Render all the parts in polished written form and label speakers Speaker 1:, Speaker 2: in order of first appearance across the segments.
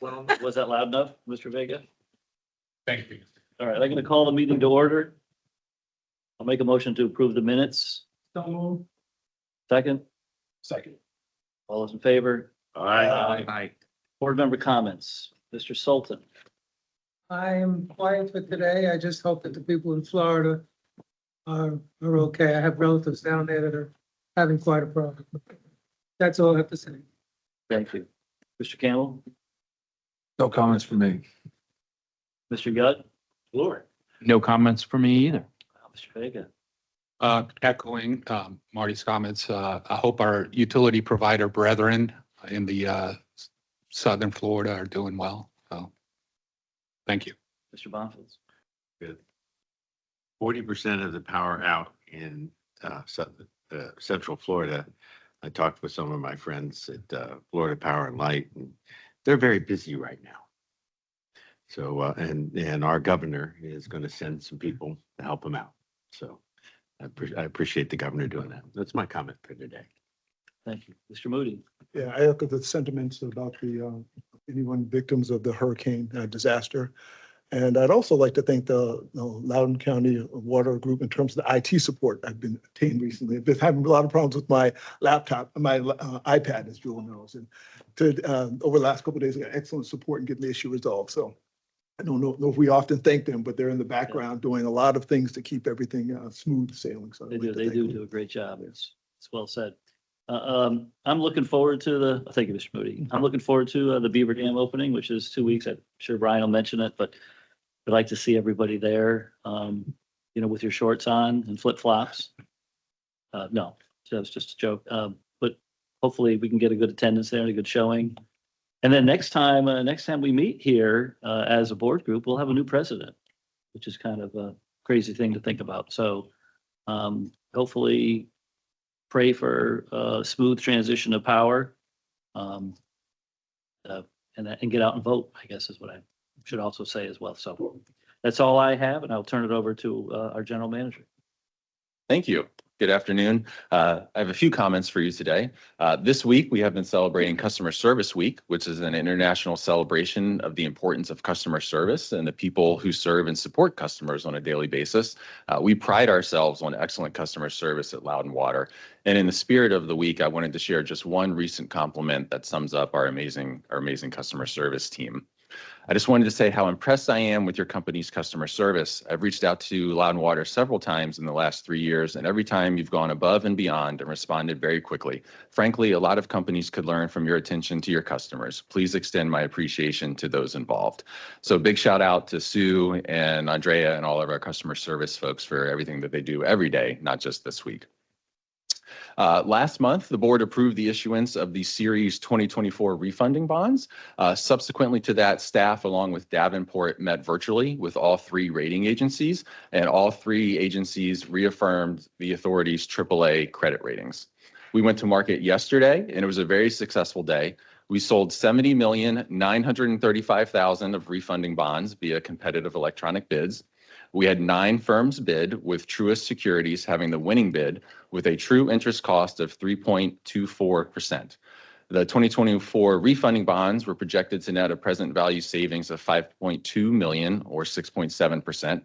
Speaker 1: Well, was that loud enough, Mr. Vega?
Speaker 2: Thank you.
Speaker 1: All right, I'm going to call the meeting to order. I'll make a motion to approve the minutes.
Speaker 2: Don't move.
Speaker 1: Second,
Speaker 2: Second.
Speaker 1: all those in favor?
Speaker 2: Aye.
Speaker 1: Board member comments. Mr. Sultan.
Speaker 3: I am quiet for today. I just hope that the people in Florida are okay. I have relatives down there that are having quite a problem. That's all I have to say.
Speaker 1: Thank you. Mr. Campbell,
Speaker 4: No comments from me.
Speaker 1: Mr. Yutt, Lord,
Speaker 5: No comments for me either.
Speaker 1: Mr. Vega.
Speaker 2: Echoing Marty's comments, I hope our utility provider brethren in the southern Florida are doing well. So, thank you.
Speaker 1: Mr. Bonfils.
Speaker 6: 40% of the power out in Central Florida. I talked with some of my friends at Florida Power and Light, and they're very busy right now. So, and our governor is going to send some people to help them out. So I appreciate the governor doing that. That's my comment for today.
Speaker 1: Thank you. Mr. Moody.
Speaker 7: Yeah, I echo the sentiments about the anyone victims of the hurricane disaster. And I'd also like to thank the Loudoun County Water Group in terms of the IT support I've been obtained recently. I've been having a lot of problems with my laptop, my iPad, as Joel knows. And over the last couple of days, I got excellent support in getting the issue resolved. So I don't know if we often thank them, but they're in the background doing a lot of things to keep everything smooth sailing. So
Speaker 1: They do a great job. It's well said. I'm looking forward to thank you, Mr. Moody. I'm looking forward to the Beaver Dam opening, which is 2 weeks. I'm sure Brian will mention it, but I'd like to see everybody there, with your shorts on and flip flops. No, that was just a joke. But hopefully we can get a good attendance there and a good showing. And then next time we meet here as a board group, we'll have a new president, which is kind of a crazy thing to think about. So hopefully pray for a smooth transition of power and get out and vote, I guess is what I should also say as well. So that's all I have, and I'll turn it over to our general manager.
Speaker 5: Thank you. Good afternoon. I have a few comments for you today. This week, we have been celebrating Customer Service Week, which is an international celebration of the importance of customer service and the people who serve and support customers on a daily basis. We pride ourselves on excellent customer service at Loudoun Water. And in the spirit of the week, I wanted to share just one recent compliment that sums up our amazing customer service team. I just wanted to say how impressed I am with your company's customer service. I've reached out to Loudoun Water several times in the last 3 years, and every time you've gone above and beyond and responded very quickly. Frankly, a lot of companies could learn from your attention to your customers. Please extend my appreciation to those involved. So big shout out to Sue and Andrea and all of our customer service folks for everything that they do every day, not just this week. Last month, the board approved the issuance of the Series 2024 refunding bonds. Subsequently to that, staff along with Davenport met virtually with all 3 rating agencies, and all 3 agencies reaffirmed the authority's AAA credit ratings. We went to market yesterday, and it was a very successful day. We sold 70,935,000 of refunding bonds via competitive electronic bids. We had 9 firms bid, with Truist Securities having the winning bid with a true interest cost of 3.24%. The 2024 refunding bonds were projected to net a present value savings of $5.2 million or 6.7%.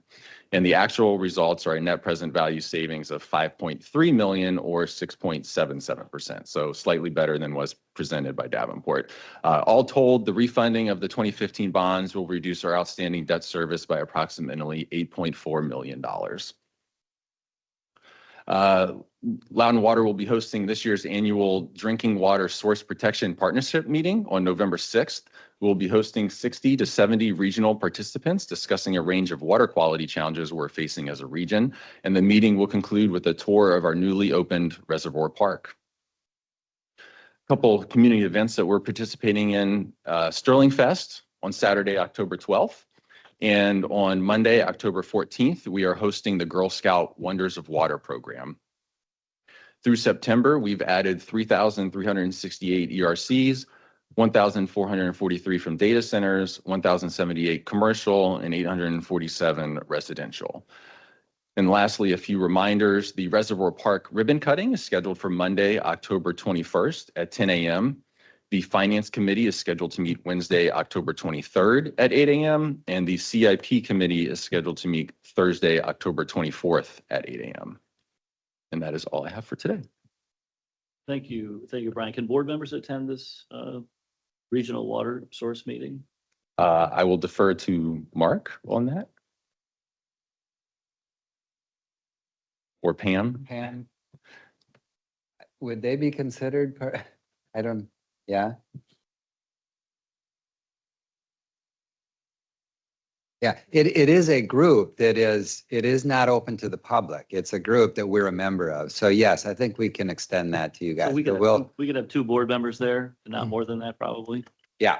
Speaker 5: And the actual results are a net present value savings of $5.3 million or 6.77%. So slightly better than was presented by Davenport. All told, the refunding of the 2015 bonds will reduce our outstanding debt service by approximately $8.4 million. Loudoun Water will be hosting this year's annual Drinking Water Source Protection Partnership meeting on November 6th. We'll be hosting 60 to 70 regional participants discussing a range of water quality challenges we're facing as a region. And the meeting will conclude with a tour of our newly opened Reservoir Park. A couple of community events that we're participating in: Sterling Fest on Saturday, October 12th. And on Monday, October 14th, we are hosting the Girl Scout Wonders of Water program. Through September, we've added 3,368 ERCs, 1,443 from data centers, 1,078 commercial, and 847 residential. And lastly, a few reminders. The Reservoir Park ribbon cutting is scheduled for Monday, October 21st at 10 a.m. The Finance Committee is scheduled to meet Wednesday, October 23rd at 8 a.m. And the CIP Committee is scheduled to meet Thursday, October 24th at 8 a.m. And that is all I have for today.
Speaker 1: Thank you. Thank you, Brian. Can board members attend this regional water source meeting?
Speaker 5: I will defer to Mark on that. Or Pam.
Speaker 8: Pam, would they be considered, I don't, yeah? Yeah, it is a group that it is not open to the public. It's a group that we're a member of. So yes, I think we can extend that to you
Speaker 1: So
Speaker 8: guys.
Speaker 1: we
Speaker 8: But
Speaker 1: could
Speaker 8: we'll,
Speaker 1: we could have two board members there, not more than that probably.
Speaker 8: yeah.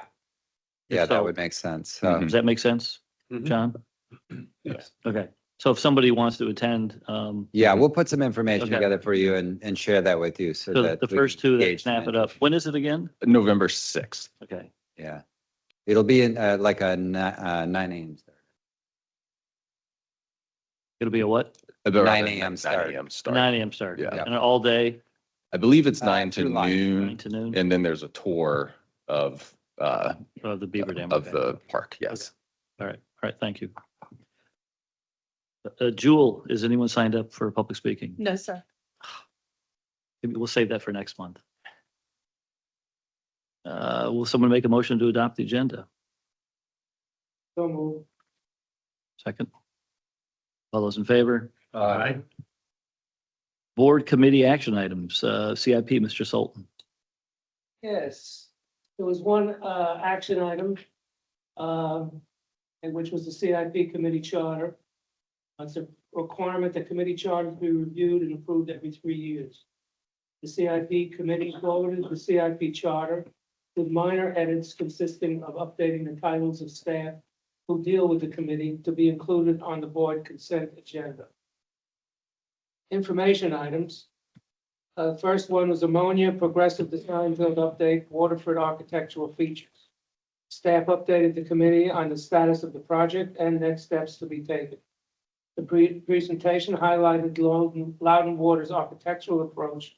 Speaker 8: Yeah,
Speaker 1: So-
Speaker 8: that would make sense. So,
Speaker 5: Mhm.
Speaker 1: Does that make sense,
Speaker 6: Mhm.
Speaker 1: John?
Speaker 6: Yes.
Speaker 1: Okay, so if somebody wants to attend,
Speaker 8: yeah, we'll put some information
Speaker 1: Okay.
Speaker 8: together for you and share that with you so
Speaker 1: so
Speaker 8: that.
Speaker 1: the
Speaker 8: we
Speaker 1: first
Speaker 8: can
Speaker 1: two that
Speaker 8: gauge
Speaker 1: snap
Speaker 8: some
Speaker 1: it up, when is it again?
Speaker 5: November 6th.
Speaker 1: Okay,
Speaker 8: Yeah. It'll be in like a 9 a.m. start.
Speaker 1: it'll be a what?
Speaker 5: About
Speaker 8: 9 a.m.
Speaker 5: 9
Speaker 8: start.
Speaker 5: a.m. start.
Speaker 1: 9 a.m. start,
Speaker 5: Yeah.
Speaker 1: and all day,
Speaker 5: I believe it's 9 to
Speaker 8: through lunch.
Speaker 1: 9
Speaker 5: noon.
Speaker 1: to noon,
Speaker 5: And then there's a tour of
Speaker 1: of the Beaver Dam.
Speaker 5: of
Speaker 1: Okay.
Speaker 5: the park. Yes.
Speaker 1: All right, thank you. Jewel, is anyone signed up for public speaking?
Speaker 9: No, sir.
Speaker 1: Maybe we'll save that for next month. Will someone make a motion to adopt the agenda?
Speaker 3: So move.
Speaker 1: Second? All those in favor?
Speaker 6: Aye.
Speaker 1: Board committee action items, CIP, Mr. Sultan.
Speaker 3: Yes, there was one action item, and which was the CIP committee charter. It's a requirement that committee charters be reviewed and approved every 3 years. The CIP committee forwarded the CIP charter with minor edits consisting of updating the titles of staff who deal with the committee to be included on the board consent agenda. Information items. First one was ammonia progressive design build update, Waterford architectural features. Staff updated the committee on the status of the project and next steps to be taken. The presentation highlighted Loudon Water's architectural approach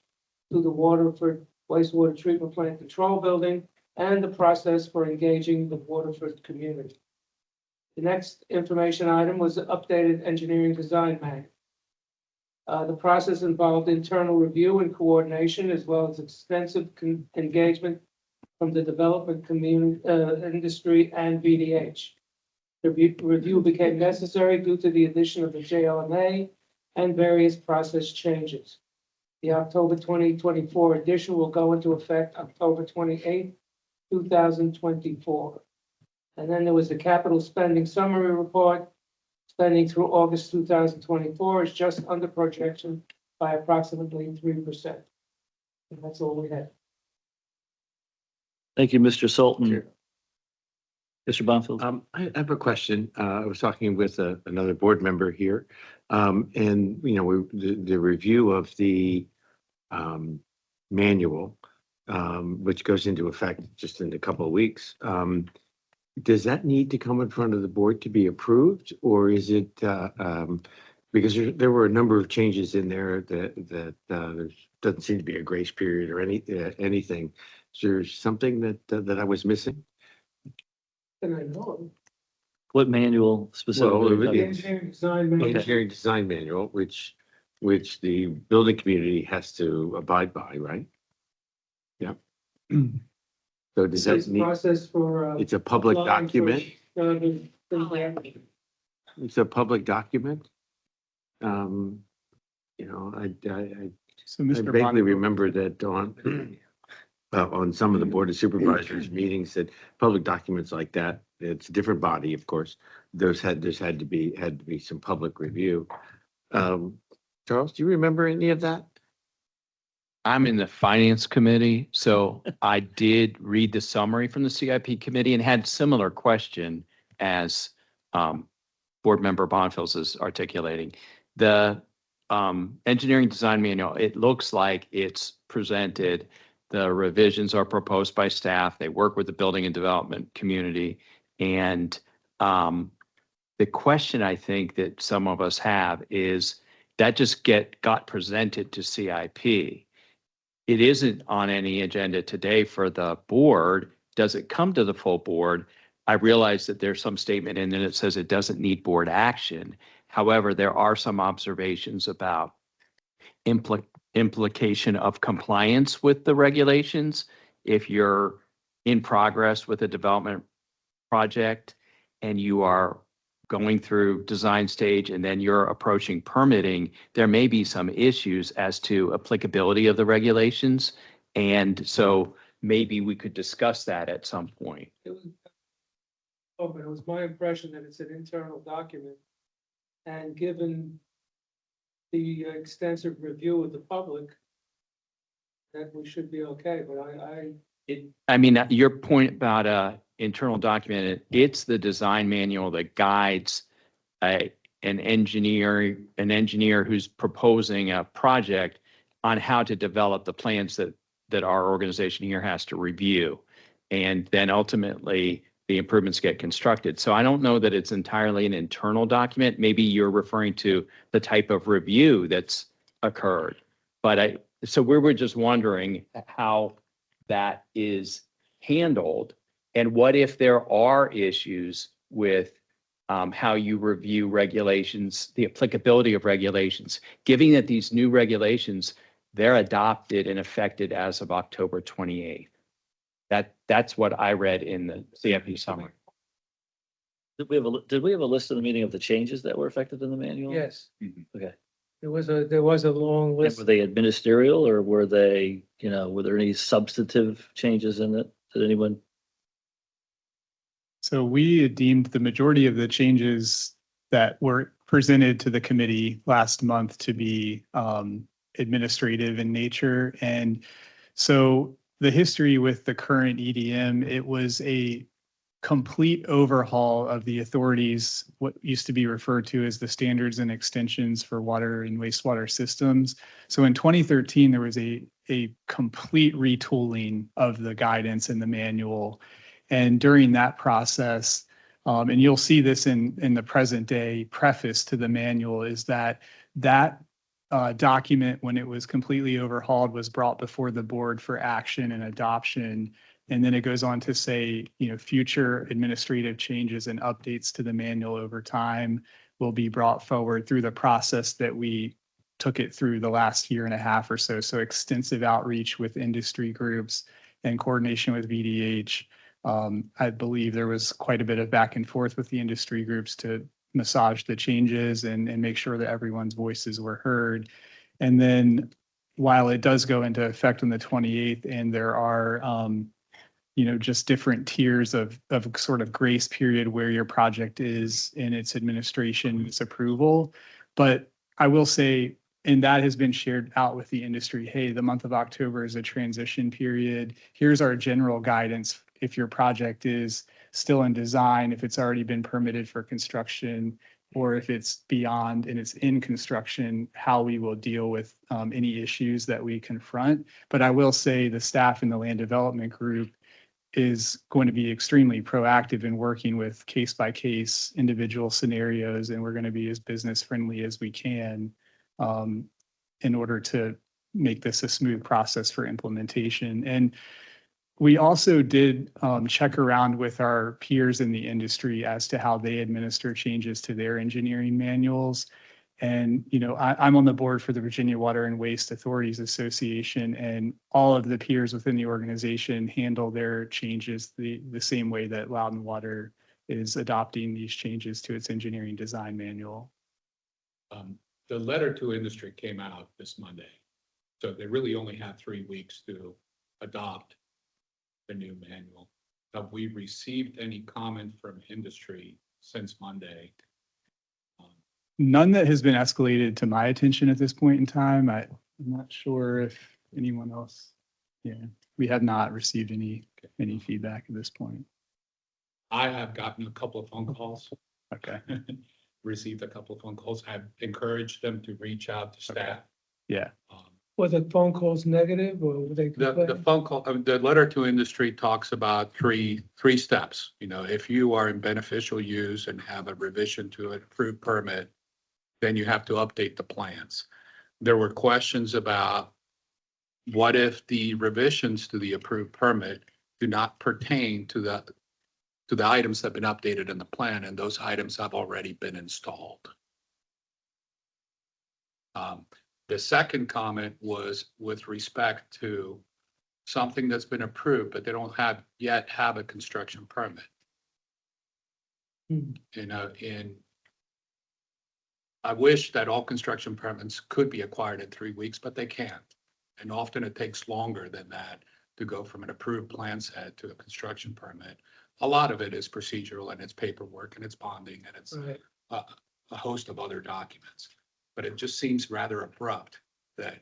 Speaker 3: to the Waterford wastewater treatment plant control building and the process for engaging the Waterford community. The next information item was the updated engineering design manual. The process involved internal review and coordination, as well as extensive engagement from the development community, industry, and VDH. The review became necessary due to the addition of the JLMA and various process changes. The October 2024 edition will go into effect October 28, 2024. And then there was the capital spending summary report. Spending through August 2024 is just under projection by approximately 3%. And that's all we had.
Speaker 1: Thank you, Mr. Sultan. Mr. Bonfield.
Speaker 6: I have a question. I was talking with another board member here. And, you know, the review of the manual, which goes into effect just in a couple of weeks. Does that need to come in front of the board to be approved, or is it, because there were a number of changes in there that there doesn't seem to be a grace period or anything. Is there something that I was missing?
Speaker 3: And I know.
Speaker 1: What manual
Speaker 6: Well,
Speaker 1: specifically?
Speaker 6: it-
Speaker 3: Engineering design. manual.
Speaker 6: Engineering design manual, which the building community has to abide by, right? Yeah. So does
Speaker 3: This
Speaker 6: that need,
Speaker 3: process for.
Speaker 6: it's a public
Speaker 3: applying for,
Speaker 6: document?
Speaker 3: things like that.
Speaker 6: It's a public document? You know, I
Speaker 2: So
Speaker 6: I
Speaker 2: Mr.
Speaker 6: vaguely
Speaker 2: Bonner,
Speaker 6: remember that on some of the Board of Supervisors meetings, that public documents like that, it's a different body, of course. There's had to be some public review. Charles, do you remember any of that?
Speaker 10: I'm in the finance committee, so I did read the summary from the CIP committee and had similar question as board member Bonfils is articulating. The engineering design manual, it looks like it's presented. The revisions are proposed by staff. They work with the building and development community. And the question I think that some of us have is that just got presented to CIP. it isn't on any agenda today for the board. Does it come to the full board? I realize that there's some statement in there that says it doesn't need board action. However, there are some observations about implication of compliance with the regulations. If you're in progress with a development project and you are going through design stage and then you're approaching permitting, there may be some issues as to applicability of the regulations. And so maybe we could discuss that at some point.
Speaker 3: It was, oh, but it was my impression that it's an internal document. And given the extensive review of the public, that we should be okay, but
Speaker 10: I mean, your point about a internal document, it's the design manual that guides an engineer who's proposing a project on how to develop the plans that our organization here has to review. And then ultimately the improvements get constructed. So I don't know that it's entirely an internal document. Maybe you're referring to the type of review that's occurred. But so we were just wondering how that is handled. And what if there are issues with how you review regulations, the applicability of regulations, given that these new regulations, they're adopted and effected as of October 28th. That's what I read in the CFP summary.
Speaker 1: Did we have a list in the meeting of the changes that were affected in the manual?
Speaker 3: yes,
Speaker 1: Okay.
Speaker 3: there was a long
Speaker 1: And
Speaker 3: list.
Speaker 1: were they administerial or were they, were there any substantive changes in it? Did anyone?
Speaker 9: So we deemed the majority of the changes that were presented to the committee last month to be administrative in nature. And so the history with the current EDM, it was a complete overhaul of the authorities, what used to be referred to as the standards and extensions for water and wastewater systems. So in 2013, there was a complete retooling of the guidance in the manual. And during that process, and you'll see this in the present day preface to the manual, is that document, when it was completely overhauled, was brought before the board for action and adoption. And then it goes on to say, future administrative changes and updates to the manual over time will be brought forward through the process that we took it through the last year and a half or so. So extensive outreach with industry groups and coordination with VDH. I believe there was quite a bit of back and forth with the industry groups to massage the changes and make sure that everyone's voices were heard. And then while it does go into effect on the 28th, and there are, just different tiers of sort of grace period where your project is in its administration, its approval. But I will say, and that has been shared out with the industry, hey, the month of October is a transition period. Here's our general guidance. If your project is still in design, if it's already been permitted for construction, or if it's beyond and it's in construction, how we will deal with any issues that we confront. But I will say the staff in the land development group is going to be extremely proactive in working with case by case individual scenarios. And we're going to be as business friendly as we can in order to make this a smooth process for implementation. And we also did check around with our peers in the industry as to how they administer changes to their engineering manuals. And, I'm on the board for the Virginia Water and Waste Authorities Association, and all of the peers within the organization handle their changes the same way that Loudoun Water is adopting these changes to its engineering design manual.
Speaker 2: The letter to industry came out this Monday. So they really only had 3 weeks to adopt the new manual. Have we received any comment from industry since Monday?
Speaker 9: None that has been escalated to my attention at this point in time. I'm not sure if anyone else, we have not received any feedback at this point.
Speaker 2: I have gotten a couple of phone calls.
Speaker 9: Okay.
Speaker 2: Received a couple of phone calls. I've encouraged them to reach out to staff.
Speaker 9: Yeah.
Speaker 3: Were the phone calls negative or were they?
Speaker 2: The phone call, the letter to industry talks about three steps. If you are in beneficial use and have a revision to an approved permit, then you have to update the plans. There were questions about what if the revisions to the approved permit do not pertain to the items that have been updated in the plan, and those items have already been installed? The second comment was with respect to something that's been approved, but they don't yet have a construction permit. I wish that all construction permits could be acquired in 3 weeks, but they can't. And often it takes longer than that to go from an approved plan set to a construction permit. A lot of it is procedural, and it's paperwork, and it's bonding, and it's
Speaker 3: Right.
Speaker 2: a host of other documents. But it just seems rather abrupt that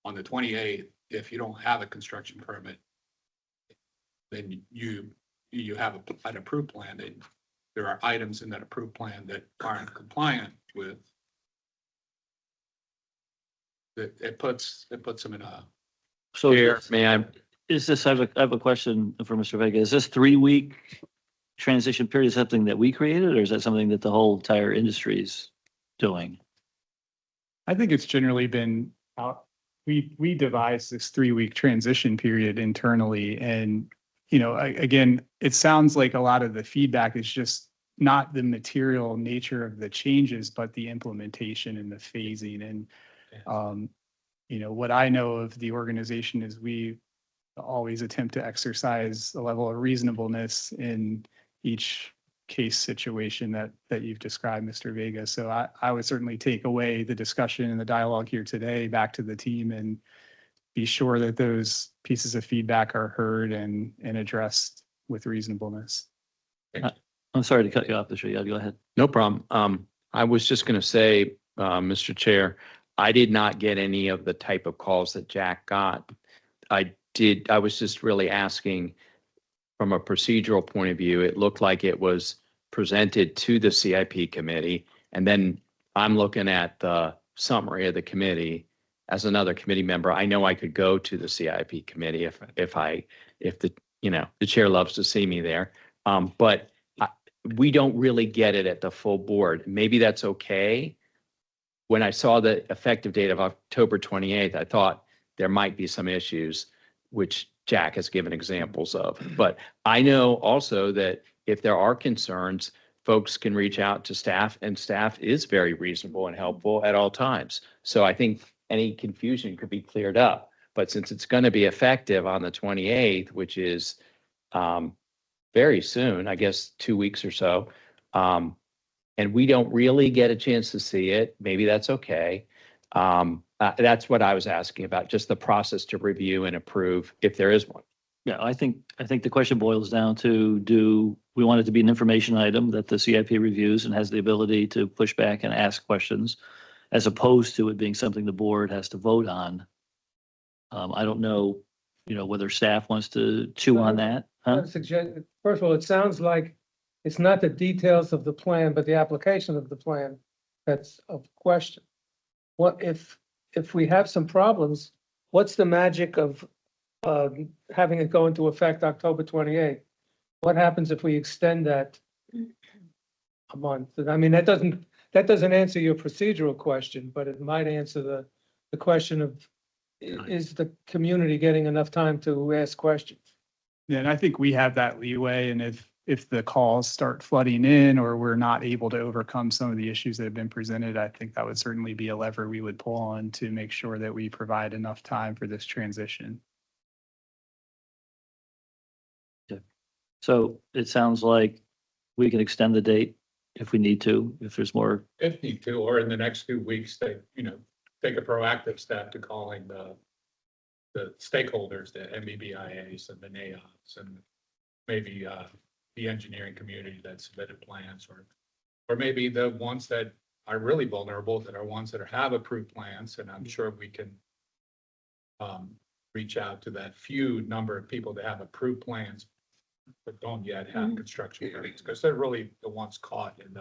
Speaker 2: on the 28th, if you don't have a construction permit, then you have an approved plan, that there are items in that approved plan that aren't compliant with. That it puts them in a.
Speaker 1: So
Speaker 10: Chair, may I?
Speaker 1: is this, I have a question for Mr. Vega. Is this 3-week transition period something that we created, or is that something that the whole entire industry is doing?
Speaker 9: I think it's generally been out. We devised this 3-week transition period internally, and again, it sounds like a lot of the feedback is just not the material nature of the changes, but the implementation and the phasing. And what I know of the organization is we always attempt to exercise a level of reasonableness in each case situation that you've described, Mr. Vega. So I would certainly take away the discussion and the dialogue here today back to the team and be sure that those pieces of feedback are heard and addressed with reasonableness.
Speaker 1: I'm sorry to cut you off, Mr. Yag, go ahead.
Speaker 10: No problem. I was just going to say, Mr. Chair, I did not get any of the type of calls that Jack got. I was just really asking from a procedural point of view. It looked like it was presented to the CIP committee, and then I'm looking at the summary of the committee. As another committee member, I know I could go to the CIP committee if the chair loves to see me there. But we don't really get it at the full board. Maybe that's okay. When I saw the effective date of October 28th, I thought there might be some issues, which Jack has given examples of. But I know also that if there are concerns, folks can reach out to staff, and staff is very reasonable and helpful at all times. So I think any confusion could be cleared up. But since it's going to be effective on the 28th, which is very soon, I guess 2 weeks or so, and we don't really get a chance to see it, maybe that's okay. That's what I was asking about, just the process to review and approve if there is one.
Speaker 1: Yeah, I think the question boils down to, do we want it to be an information item that the CIP reviews and has the ability to push back and ask questions, as opposed to it being something the board has to vote on? I don't know, whether staff wants to chew on that.
Speaker 3: I
Speaker 1: Huh?
Speaker 3: would suggest, first of all, it sounds like it's not the details of the plan, but the application of the plan that's of question. What if we have some problems, what's the magic of having it go into effect October 28th? What happens if we extend that a month? I mean, that doesn't answer your procedural question, but it might answer the question of, is the community getting enough time to ask questions?
Speaker 9: Yeah, and I think we have that leeway, and if the calls start flooding in or we're not able to overcome some of the issues that have been presented, I think that would certainly be a lever we would pull on to make sure that we provide enough time for this transition.
Speaker 1: So it sounds like we can extend the date if we need to, if there's more.
Speaker 2: If need to, or in the next 2 weeks, they, take a proactive step to calling the stakeholders, the MBBIAs and the NAIOPs, and maybe the engineering community that submitted plans, or maybe the ones that are really vulnerable, that are ones that have approved plans. And I'm sure we can reach out to that few number of people that have approved plans but don't yet have construction permits, because they're really the ones caught in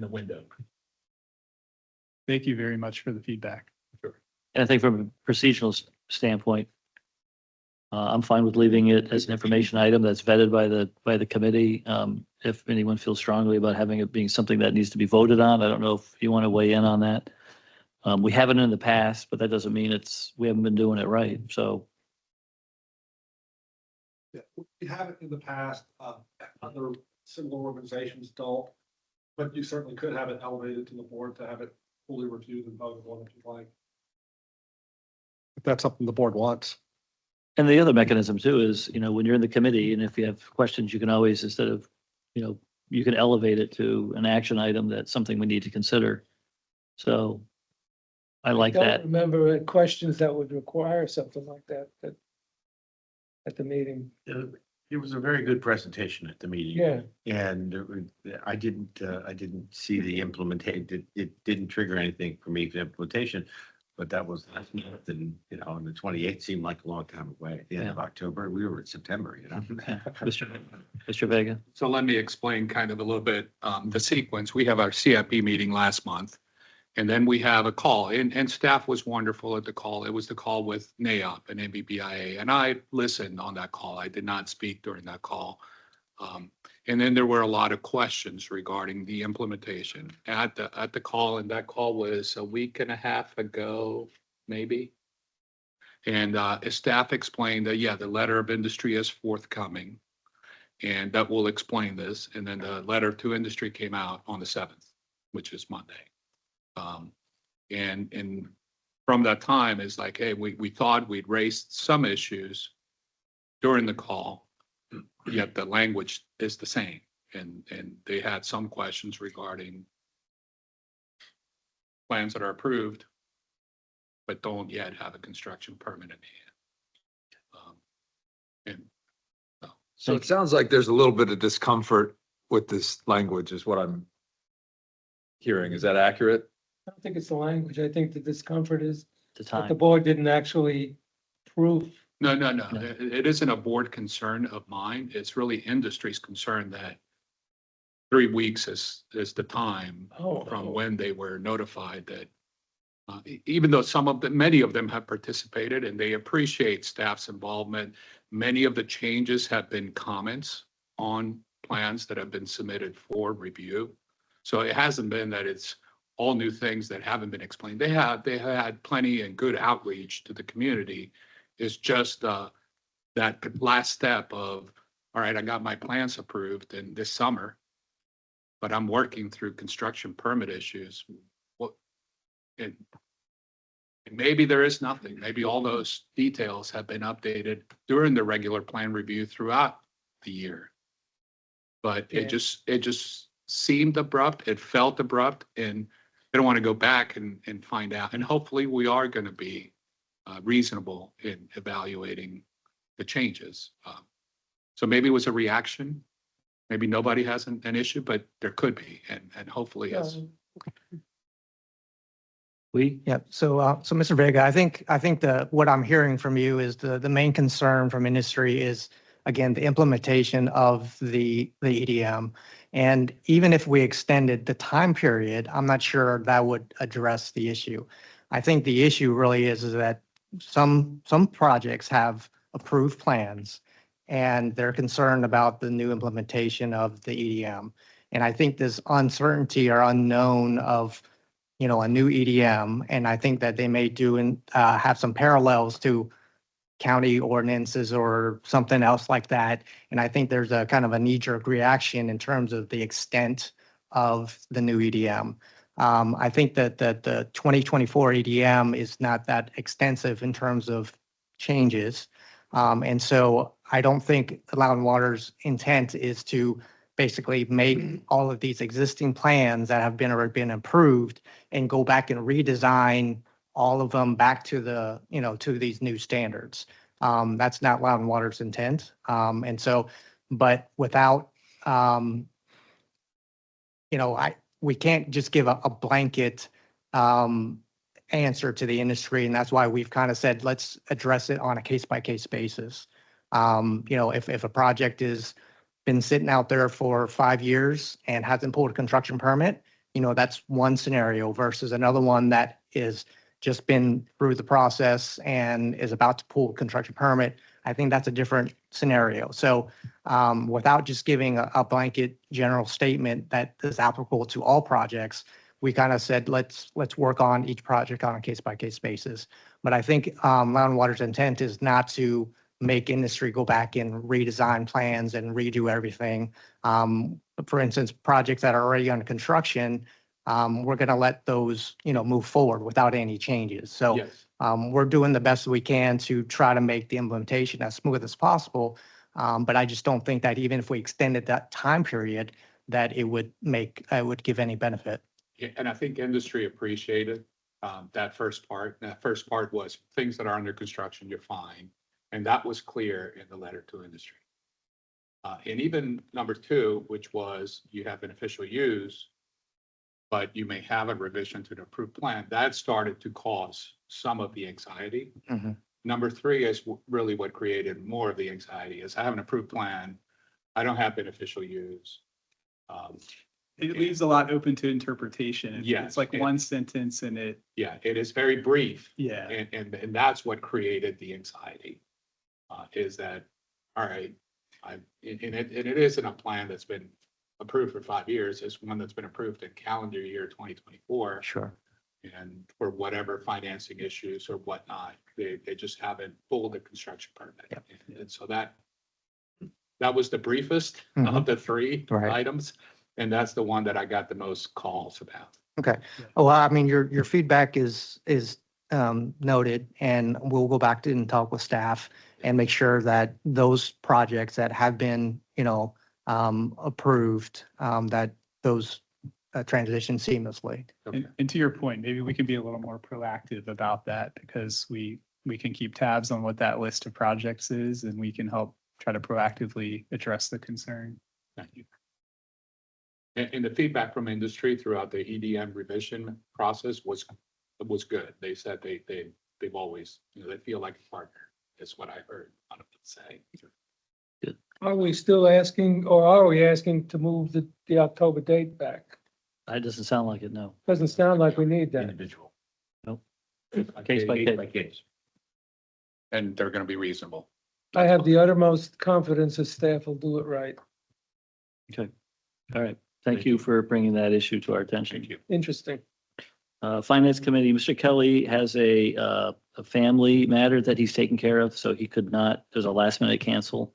Speaker 2: the window.
Speaker 9: Thank you very much for the feedback.
Speaker 1: And I think from a procedural standpoint, I'm fine with leaving it as an information item that's vetted by the committee. If anyone feels strongly about having it being something that needs to be voted on, I don't know if you want to weigh in on that. We haven't in the past, but that doesn't mean we haven't been doing it right. So
Speaker 11: Yeah, we haven't in the past, other similar organizations don't, but you certainly could have it elevated to the board to have it fully reviewed and voted on if you'd like. If that's something the board wants.
Speaker 1: and the other mechanism too is, when you're in the committee and if you have questions, you can always, instead of, you can elevate it to an action item that's something we need to consider. So I like
Speaker 3: Don't
Speaker 1: that.
Speaker 3: remember questions that would require something like that at the meeting.
Speaker 6: It was a very good presentation at the meeting.
Speaker 3: Yeah.
Speaker 6: And I didn't see the implementation, it didn't trigger anything for me for implementation. But that was last month and, and the 28th seemed like a long time away. At the end of October, we were in September,
Speaker 1: Yeah. Mr. Vega.
Speaker 2: So let me explain kind of a little bit, the sequence. We have our CIP meeting last month. And then we have a call and staff was wonderful at the call. It was the call with NAOP and NBBIA. And I listened on that call. I did not speak during that call. And then there were a lot of questions regarding the implementation at the call. And that call was a week and a half ago, maybe. And staff explained that, the letter of industry is forthcoming. And that will explain this. And then the letter to industry came out on the 7th, which is Monday. And from that time is like, hey, we thought we'd raised some issues during the call, yet the language is the same. And they had some questions regarding plans that are approved, but don't yet have a construction permit in hand.
Speaker 4: So it sounds like there's a little bit of discomfort with this language is what I'm hearing. Is that accurate?
Speaker 3: I don't think it's the language. I think the discomfort is
Speaker 1: The
Speaker 3: that the
Speaker 1: time.
Speaker 3: board didn't actually proof.
Speaker 2: No.
Speaker 1: No.
Speaker 2: It isn't a board concern of mine. It's really industry's concern that 3 weeks is the time from when they were notified that even though many of them have participated and they appreciate staff's involvement, many of the changes have been comments on plans that have been submitted for review. So it hasn't been that it's all new things that haven't been explained. They had plenty and good outreach to the community. It's just that last step of, all right, I got my plans approved in this summer, but I'm working through construction permit issues. And maybe there is nothing. Maybe all those details have been updated during the regular plan review throughout the year. But it just seemed abrupt. It felt abrupt, and I don't want to go back and find out. And hopefully we are going to be reasonable in evaluating the changes. So maybe it was a reaction. Maybe nobody has an issue, but there could be, and hopefully it's.
Speaker 1: Yeah.
Speaker 12: So Mr. Vega, I think what I'm hearing from you is the main concern from industry is, again, the implementation of the EDM. And even if we extended the time period, I'm not sure that would address the issue. I think the issue really is that some projects have approved plans and they're concerned about the new implementation of the EDM. And I think this uncertainty or unknown of a new EDM, and I think that they may do and have some parallels to county ordinances or something else like that. And I think there's a kind of a knee-jerk reaction in terms of the extent of the new EDM. I think that the 2024 EDM is not that extensive in terms of changes. And so I don't think Loudon Water's intent is to basically make all of these existing plans that have already been approved and go back and redesign all of them back to to these new standards. That's not Loudon Water's intent. And so, but without, we can't just give a blanket answer to the industry. And that's why we've kind of said, let's address it on a case-by-case basis. If a project is been sitting out there for 5 years and hasn't pulled a construction permit, that's one scenario versus another one that is just been through the process and is about to pull a construction permit. I think that's a different scenario. So without just giving a blanket general statement that is applicable to all projects, we kind of said, let's work on each project on a case-by-case basis. But I think Loudon Water's intent is not to make industry go back and redesign plans and redo everything. For instance, projects that are already under construction, we're going to let those, move forward without any changes. So
Speaker 2: Yes.
Speaker 12: we're doing the best we can to try to make the implementation as smooth as possible. But I just don't think that even if we extended that time period, that it would give any benefit.
Speaker 2: Yeah, and I think industry appreciated that first part. And that first part was things that are under construction, you're fine. And that was clear in the letter to industry. And even number two, which was you have beneficial use, but you may have a revision to the approved plan, that started to cause some of the anxiety.
Speaker 12: Mhm.
Speaker 2: Number three is really what created more of the anxiety is I have an approved plan. I don't have beneficial use.
Speaker 9: It leaves a lot open to interpretation.
Speaker 2: Yeah.
Speaker 9: It's like one sentence and it,
Speaker 2: Yeah, it is very brief.
Speaker 9: yeah.
Speaker 2: And that's what created the anxiety. Is that, all right, and it isn't a plan that's been approved for 5 years. It's one that's been approved in calendar year 2024.
Speaker 12: Sure.
Speaker 2: And for whatever financing issues or whatnot, they just haven't pulled the construction permit.
Speaker 12: Yep.
Speaker 2: And so that was the briefest
Speaker 12: Mhm.
Speaker 2: of the three
Speaker 12: Right.
Speaker 2: items. And that's the one that I got the most calls about.
Speaker 12: Okay. Well, I mean, your feedback is noted, and we'll go back to and talk with staff and make sure that those projects that have been, approved, that those transition seamlessly.
Speaker 9: And to your point, maybe we can be a little more proactive about that because we can keep tabs on what that list of projects is and we can help try to proactively address the concern.
Speaker 2: Thank you. And the feedback from industry throughout the EDM revision process was good. They said they've always, they feel like a partner, is what I heard one of them say.
Speaker 3: Are we still asking, or are we asking to move the October date back?
Speaker 1: It doesn't sound like it, no.
Speaker 3: Doesn't sound like we need that.
Speaker 6: Individual.
Speaker 1: Case by case.
Speaker 6: case.
Speaker 2: And they're gonna be reasonable.
Speaker 3: I have the uttermost confidence that staff will do it right.
Speaker 1: Okay. All right. Thank you for bringing that issue to our attention.
Speaker 2: Thank you.
Speaker 3: Interesting.
Speaker 1: Finance Committee, Mr. Kelly has a family matter that he's taking care of, so he could not, there's a last minute cancel.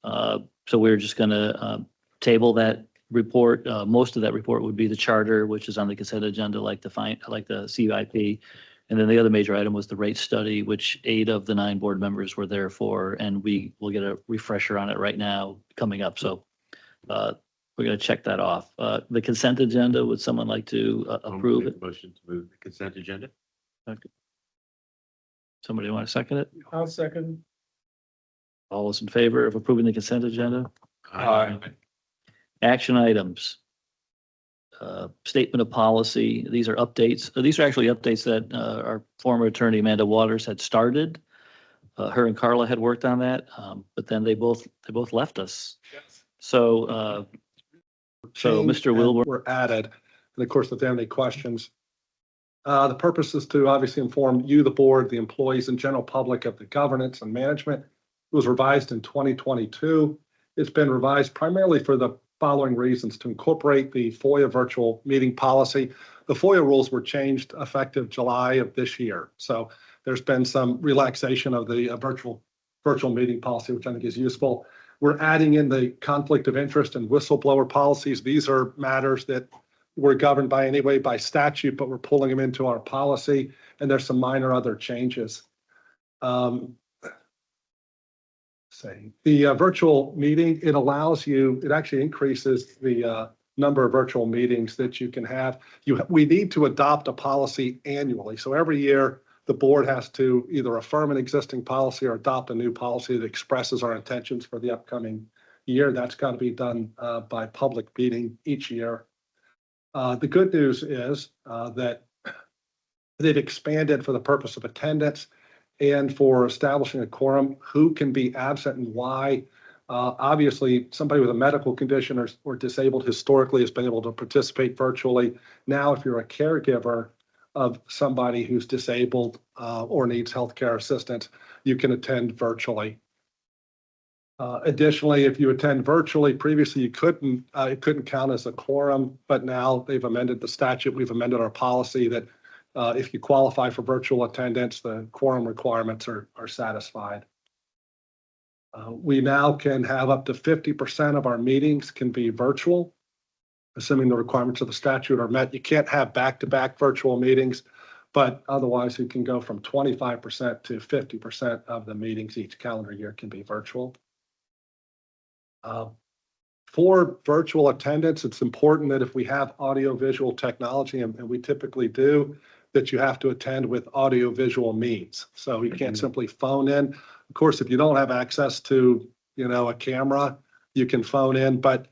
Speaker 1: So we're just gonna table that report. Most of that report would be the charter, which is on the consent agenda, like the CIP. And then the other major item was the rate study, which 8 of the 9 board members were there for, and we will get a refresher on it right now coming up. So we're going to check that off. The consent agenda, would someone like to approve it?
Speaker 6: Motion to move the consent agenda?
Speaker 1: Somebody want to second it?
Speaker 3: I'll second.
Speaker 1: All those in favor of approving the consent agenda?
Speaker 6: Aye.
Speaker 1: Action items. Statement of policy. These are updates. These are actually updates that our former attorney Amanda Waters had started. Her and Carla had worked on that, but then they both left us. So
Speaker 11: Changed
Speaker 1: Mr.
Speaker 11: and
Speaker 1: Wilbur,
Speaker 11: Were added, and of course, if they have any questions. The purpose is to obviously inform you, the board, the employees and general public of the governance and management. It was revised in 2022. It's been revised primarily for the following reasons: to incorporate the FOIA virtual meeting policy. The FOIA rules were changed effective July of this year. So there's been some relaxation of the virtual meeting policy, which I think is useful. We're adding in the conflict of interest and whistleblower policies. These are matters that were governed by statute, but we're pulling them into our policy, and there's some minor other changes. The virtual meeting, it actually increases the number of virtual meetings that you can have. We need to adopt a policy annually. So every year, the board has to either affirm an existing policy or adopt a new policy that expresses our intentions for the upcoming year. That's got to be done by public meeting each year. The good news is that they've expanded for the purpose of attendance and for establishing a quorum, who can be absent and why. Obviously, somebody with a medical condition or disabled historically has been able to participate virtually. Now, if you're a caregiver of somebody who's disabled or needs healthcare assistance, you can attend virtually. Additionally, if you attend virtually, previously you couldn't, it couldn't count as a quorum, but now they've amended the statute. We've amended our policy that if you qualify for virtual attendance, the quorum requirements are satisfied. We now can have up to 50% of our meetings can be virtual, assuming the requirements of the statute are met. You can't have back-to-back virtual meetings, but otherwise you can go from 25% to 50% of the meetings each calendar year can be virtual. For virtual attendance, it's important that if we have audio-visual technology, and we typically do, that you have to attend with audio-visual means. So you can't simply phone in. Of course, if you don't have access to, a camera, you can phone in, but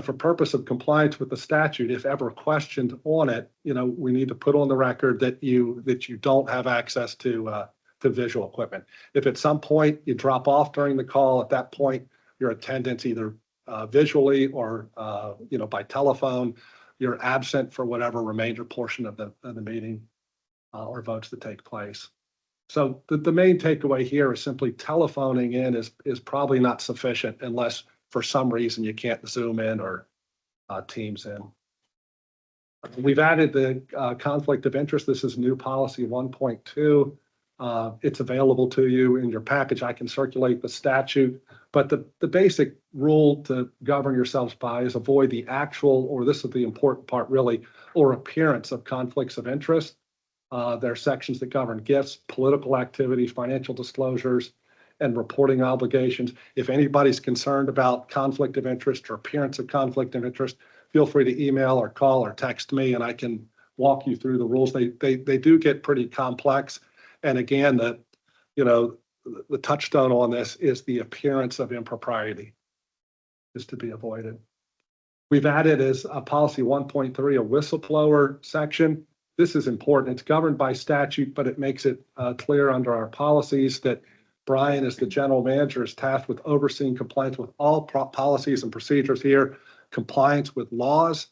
Speaker 11: for purpose of compliance with the statute, if ever questioned on it, we need to put on the record that you don't have access to visual equipment. If at some point you drop off during the call, at that point, your attendance either visually or by telephone, you're absent for whatever remainder portion of the meeting or votes that take place. So the main takeaway here is simply telephoning in is probably not sufficient unless for some reason you can't Zoom in or Teams in. We've added the conflict of interest. This is new policy 1.2. It's available to you in your package. I can circulate the statute, but the basic rule to govern yourselves by is avoid the actual, or this is the important part really, or appearance of conflicts of interest. There are sections that govern gifts, political activities, financial disclosures, and reporting obligations. If anybody's concerned about conflict of interest or appearance of conflict of interest, feel free to email or call or text me, and I can walk you through the rules. They do get pretty complex. And again, the touchstone on this is the appearance of impropriety is to be avoided. We've added as a policy 1.3, a whistleblower section. This is important. It's governed by statute, but it makes it clear under our policies that Brian, as the general manager, is tasked with overseeing compliance with all policies and procedures here, compliance with laws,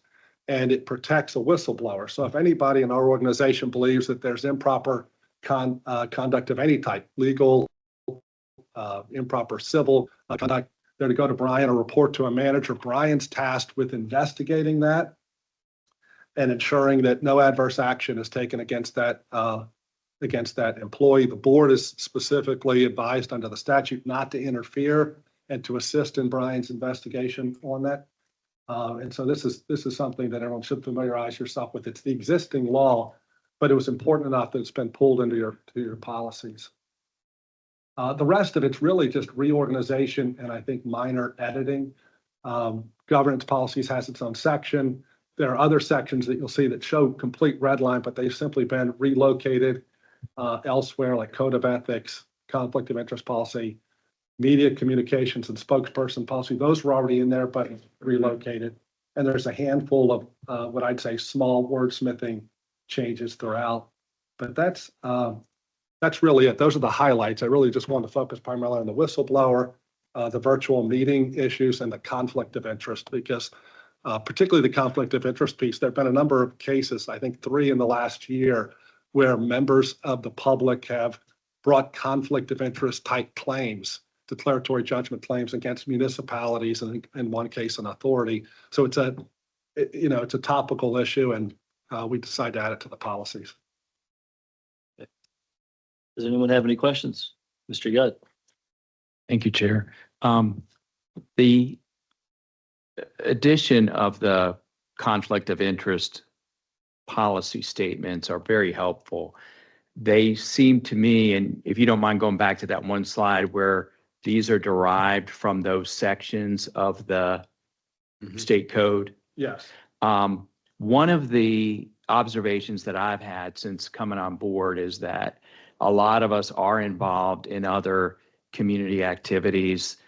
Speaker 11: and it protects a whistleblower. So if anybody in our organization believes that there's improper conduct of any type, legal, improper civil conduct, they're to go to Brian or report to a manager. Brian's tasked with investigating that and ensuring that no adverse action is taken against that employee. The board is specifically advised under the statute not to interfere and to assist in Brian's investigation on that. And so this is something that everyone should familiarize yourself with. It's the existing law, but it was important enough that it's been pulled into your policies. The rest of it's really just reorganization and I think minor editing. Governance policies has its own section. There are other sections that you'll see that show complete red line, but they've simply been relocated elsewhere, like code of ethics, conflict of interest policy, media communications and spokesperson policy. Those were already in there, but relocated. And there's a handful of what I'd say small wordsmithing changes throughout. But that's really it. Those are the highlights. I really just wanted to focus primarily on the whistleblower, the virtual meeting issues, and the conflict of interest, because particularly the conflict of interest piece, there have been a number of cases, I think 3 in the last year, where members of the public have brought conflict of interest type claims, declaratory judgment claims against municipalities and in one case an authority. So it's a topical issue, and we decided to add it to the policies.
Speaker 1: Does anyone have any questions? Mr. Yudd?
Speaker 10: Thank you, Chair. The addition of the conflict of interest policy statements are very helpful. They seem to me, and if you don't mind going back to that one slide where these are derived from those sections of the state code.
Speaker 11: Yes.
Speaker 10: One of the observations that I've had since coming on board is that a lot of us are involved in other community activities.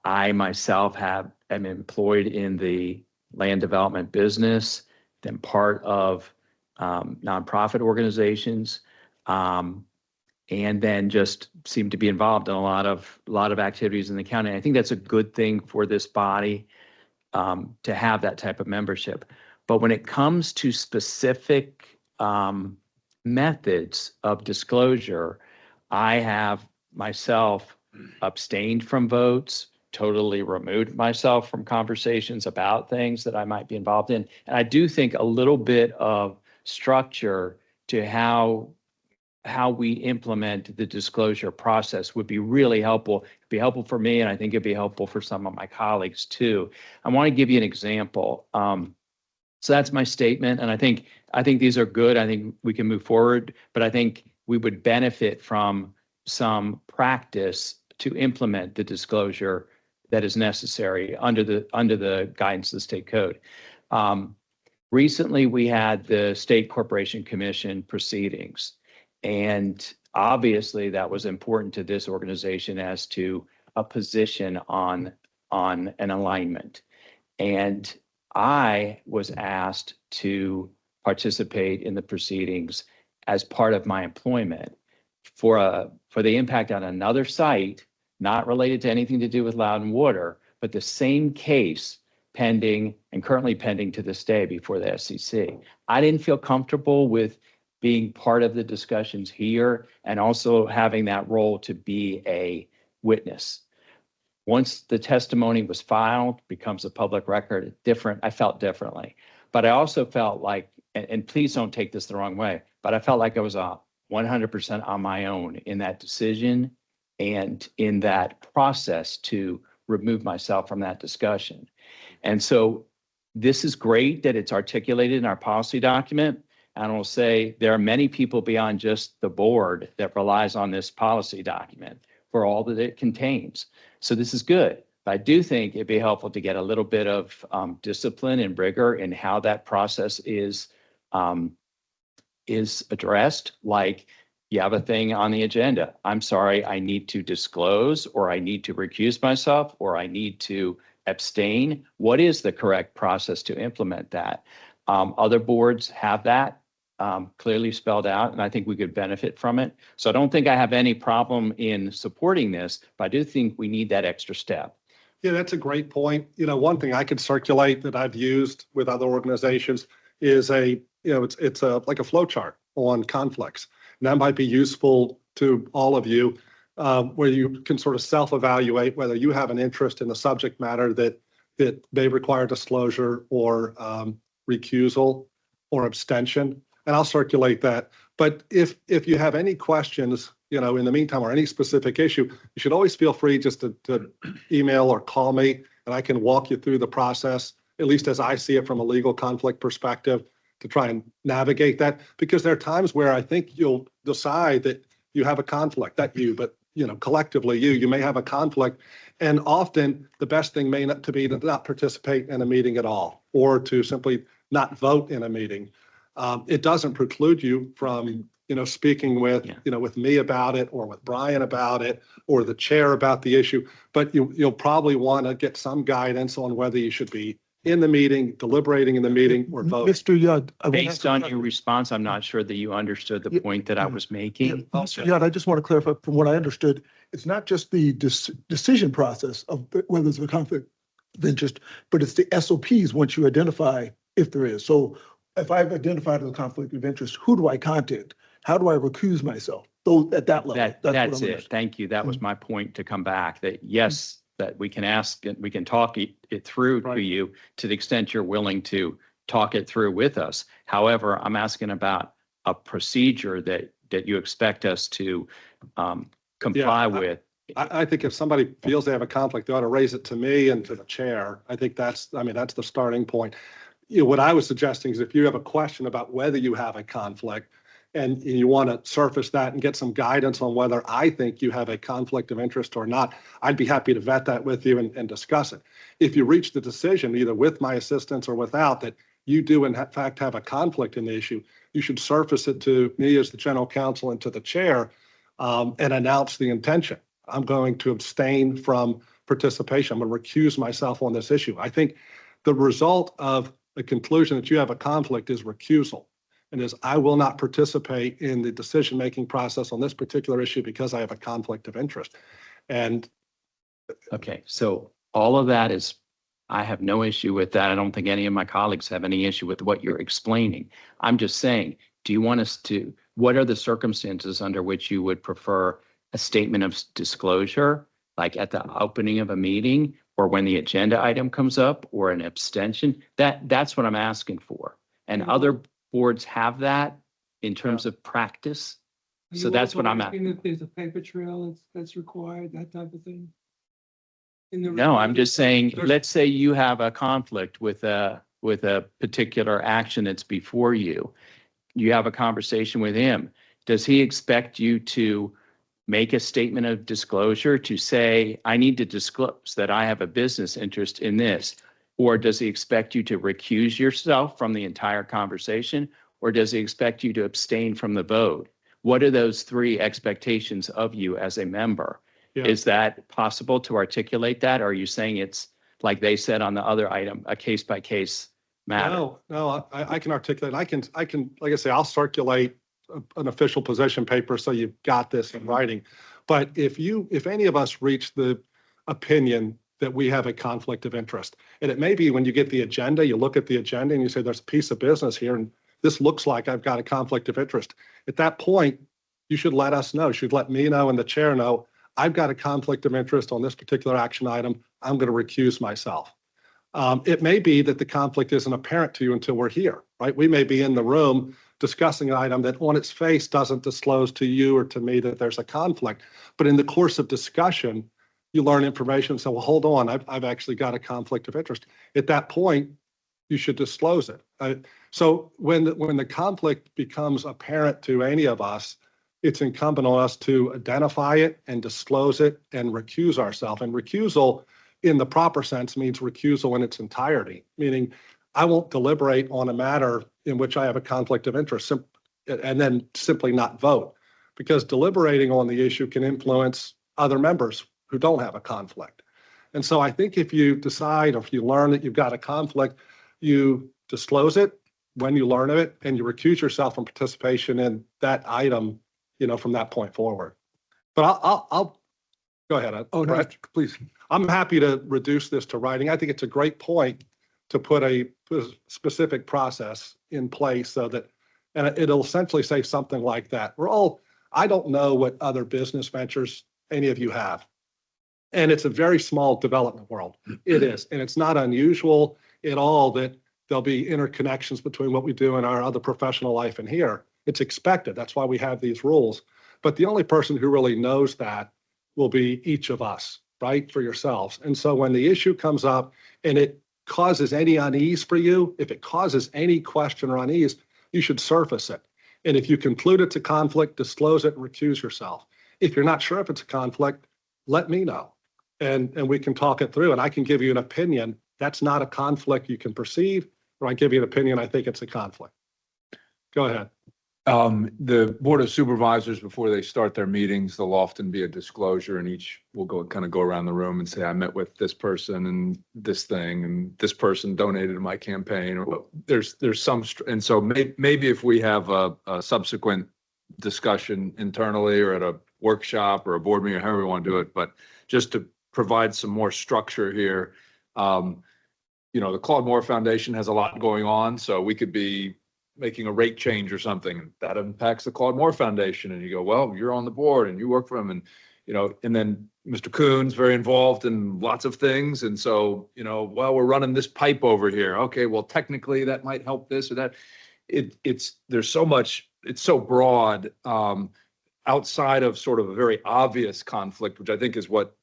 Speaker 10: I myself am employed in the land development business, then part of nonprofit organizations, and then just seem to be involved in a lot of activities in the county. I think that's a good thing for this body to have that type of membership. But when it comes to specific methods of disclosure, I have myself abstained from votes, totally removed myself from conversations about things that I might be involved in. And I do think a little bit of structure to how we implement the disclosure process would be really helpful. It'd be helpful for me, and I think it'd be helpful for some of my colleagues too. I want to give you an example. So that's my statement, and I think these are good. I think we can move forward, but I think we would benefit from some practice to implement the disclosure that is necessary under the guidance of the state code. Recently, we had the State Corporation Commission proceedings, and obviously that was important to this organization as to a position on an alignment. And I was asked to participate in the proceedings as part of my employment for the impact on another site, not related to anything to do with Loudon Water, but the same case pending and currently pending to this day before the SEC. I didn't feel comfortable with being part of the discussions here and also having that role to be a witness. Once the testimony was filed, becomes a public record, I felt differently. But I also felt like, and please don't take this the wrong way, but I felt like I was 100% on my own in that decision and in that process to remove myself from that discussion. And so this is great that it's articulated in our policy document. And I'll say there are many people beyond just the board that relies on this policy document for all that it contains. So this is good. But I do think it'd be helpful to get a little bit of discipline and rigor in how that process is addressed. Like, you have a thing on the agenda. I'm sorry, I need to disclose, or I need to recuse myself, or I need to abstain. What is the correct process to implement that? Other boards have that clearly spelled out, and I think we could benefit from it. So I don't think I have any problem in supporting this, but I do think we need that extra step.
Speaker 11: Yeah, that's a great point. You know, one thing I could circulate that I've used with other organizations is it's like a flow chart on conflicts. And that might be useful to all of you, where you can sort of self-evaluate whether you have an interest in the subject matter that may require disclosure or recusal or abstention. And I'll circulate that. But if you have any questions, in the meantime, or any specific issue, you should always feel free just to email or call me, and I can walk you through the process, at least as I see it from a legal conflict perspective, to try and navigate that. Because there are times where I think you'll decide that you have a conflict, not you, but collectively you may have a conflict. And often the best thing may not be to not participate in a meeting at all, or to simply not vote in a meeting. It doesn't preclude you from speaking with with me about it, or with Brian about it, or the chair about the issue. But you'll probably want to get some guidance on whether you should be in the meeting, deliberating in the meeting, or voting.
Speaker 7: Mr. Yudd.
Speaker 10: Based on your response, I'm not sure that you understood the point that I was making.
Speaker 7: Mr. Yudd, I just want to clarify, from what I understood, it's not just the decision process of whether there's a conflict of interest, but it's the SOPs once you identify if there is. So if I've identified a conflict of interest, who do I contact? How do I recuse myself? So at that level.
Speaker 10: That's it. Thank you. That was my point to come back, that yes, that we can ask and we can talk it through to you to the extent you're willing to talk it through with us. However, I'm asking about a procedure that you expect us to comply with.
Speaker 11: I think if somebody feels they have a conflict, they ought to raise it to me and to the chair. I think that's the starting point. What I was suggesting is if you have a question about whether you have a conflict and you want to surface that and get some guidance on whether I think you have a conflict of interest or not, I'd be happy to vet that with you and discuss it. If you reach the decision, either with my assistance or without, that you do in fact have a conflict in the issue, you should surface it to me as the general counsel and to the chair, and announce the intention. I'm going to abstain from participation. I'm going to recuse myself on this issue. I think the result of the conclusion that you have a conflict is recusal. And is I will not participate in the decision-making process on this particular issue because I have a conflict of interest. And
Speaker 10: okay, so all of that is, I have no issue with that. I don't think any of my colleagues have any issue with what you're explaining. I'm just saying, do you want us to, what are the circumstances under which you would prefer a statement of disclosure, like at the opening of a meeting or when the agenda item comes up or an abstention. That's what I'm asking for. And other boards have that in terms of practice. So that's what I'm at.
Speaker 3: If there's a paper trail that's required, that type of thing? In the
Speaker 10: No, I'm just saying,
Speaker 11: There's-
Speaker 10: let's say you have a conflict with a particular action that's before you. You have a conversation with him. Does he expect you to make a statement of disclosure to say, I need to disclose that I have a business interest in this? Or does he expect you to recuse yourself from the entire conversation? Or does he expect you to abstain from the vote? What are those three expectations of you as a member?
Speaker 11: Yeah.
Speaker 10: Is that possible to articulate that? Or are you saying it's, like they said on the other item, a case by case matter?
Speaker 11: No, I can articulate. I can, like I say, I'll circulate an official position paper so you've got this in writing. But if any of us reach the opinion that we have a conflict of interest, and it may be when you get the agenda, you look at the agenda and you say, there's a piece of business here and this looks like I've got a conflict of interest. At that point, you should let us know. You should let me know and the chair know, I've got a conflict of interest on this particular action item. I'm going to recuse myself. It may be that the conflict isn't apparent to you until we're here, right? We may be in the room discussing an item that on its face doesn't disclose to you or to me that there's a conflict. But in the course of discussion, you learn information and say, well, hold on, I've actually got a conflict of interest. At that point, you should disclose it. So when the conflict becomes apparent to any of us, it's incumbent on us to identify it and disclose it and recuse ourselves. And recusal in the proper sense means recusal in its entirety, meaning I won't deliberate on a matter in which I have a conflict of interest and then simply not vote, because deliberating on the issue can influence other members who don't have a conflict. And so I think if you decide or if you learn that you've got a conflict, you disclose it when you learn of it and you recuse yourself from participation in that item, from that point forward. But I'll go ahead.
Speaker 4: Oh, no,
Speaker 11: Brett.
Speaker 4: please.
Speaker 11: I'm happy to reduce this to writing. I think it's a great point to put a specific process in place so that, and it'll essentially say something like that. I don't know what other business ventures any of you have. And it's a very small development world. It is. And it's not unusual at all that there'll be interconnections between what we do in our other professional life and here. It's expected. That's why we have these rules. But the only person who really knows that will be each of us, right? For yourselves. And so when the issue comes up and it causes any unease for you, if it causes any question or unease, you should surface it. And if you conclude it's a conflict, disclose it and recuse yourself. If you're not sure if it's a conflict, let me know. And we can talk it through and I can give you an opinion. That's not a conflict you can perceive, or I give you an opinion, I think it's a conflict. Go ahead.
Speaker 4: The Board of Supervisors, before they start their meetings, there'll often be a disclosure and each will go around the room and say, I met with this person and this thing, and this person donated to my campaign, or there's some, and so maybe if we have a subsequent discussion internally or at a workshop or a board meeting, or however we want to do it, but just to provide some more structure here. The Claude Moore Foundation has a lot going on, so we could be making a rate change or something that impacts the Claude Moore Foundation. And you go, well, you're on the board and you work for them. And, and then Mr. Coon's very involved in lots of things. And so, well, we're running this pipe over here. Okay, well, technically that might help this or that. There's so much, it's so broad outside of sort of a very obvious conflict, which I think is what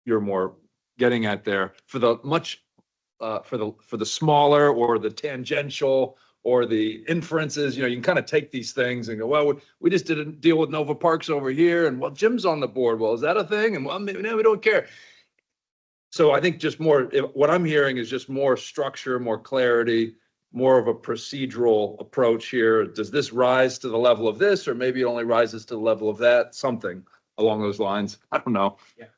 Speaker 4: you're more getting at there. For the for the smaller or the tangential or the inferences, you can kind of take these things and go, well, we just didn't deal with Nova Parks over here. And well, Jim's on the board. Well, is that a thing? And well, maybe no, we don't care. So I think just more, what I'm hearing is just more structure, more clarity, more of a procedural approach here. Does this rise to the level of this, or maybe it only rises to the level of that? Something along those lines. I don't know.
Speaker 10: Yeah.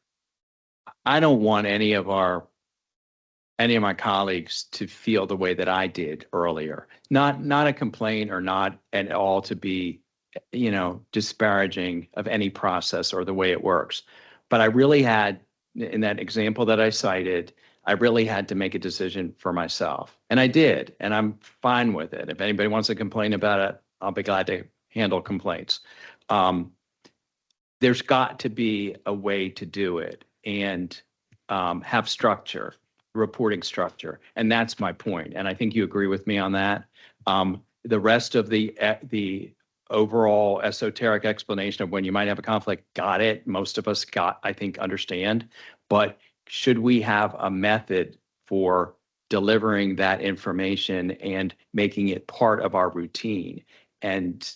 Speaker 10: I don't want any of my colleagues to feel the way that I did earlier. Not a complaint or not at all to be, disparaging of any process or the way it works. But I really had, in that example that I cited, I really had to make a decision for myself. And I did, and I'm fine with it. If anybody wants to complain about it, I'll be glad to handle complaints. there's got to be a way to do it and have structure, reporting structure. And that's my point. And I think you agree with me on that. The rest of the overall esoteric explanation of when you might have a conflict, got it. Most of us I think, understand. But should we have a method for delivering that information and making it part of our routine and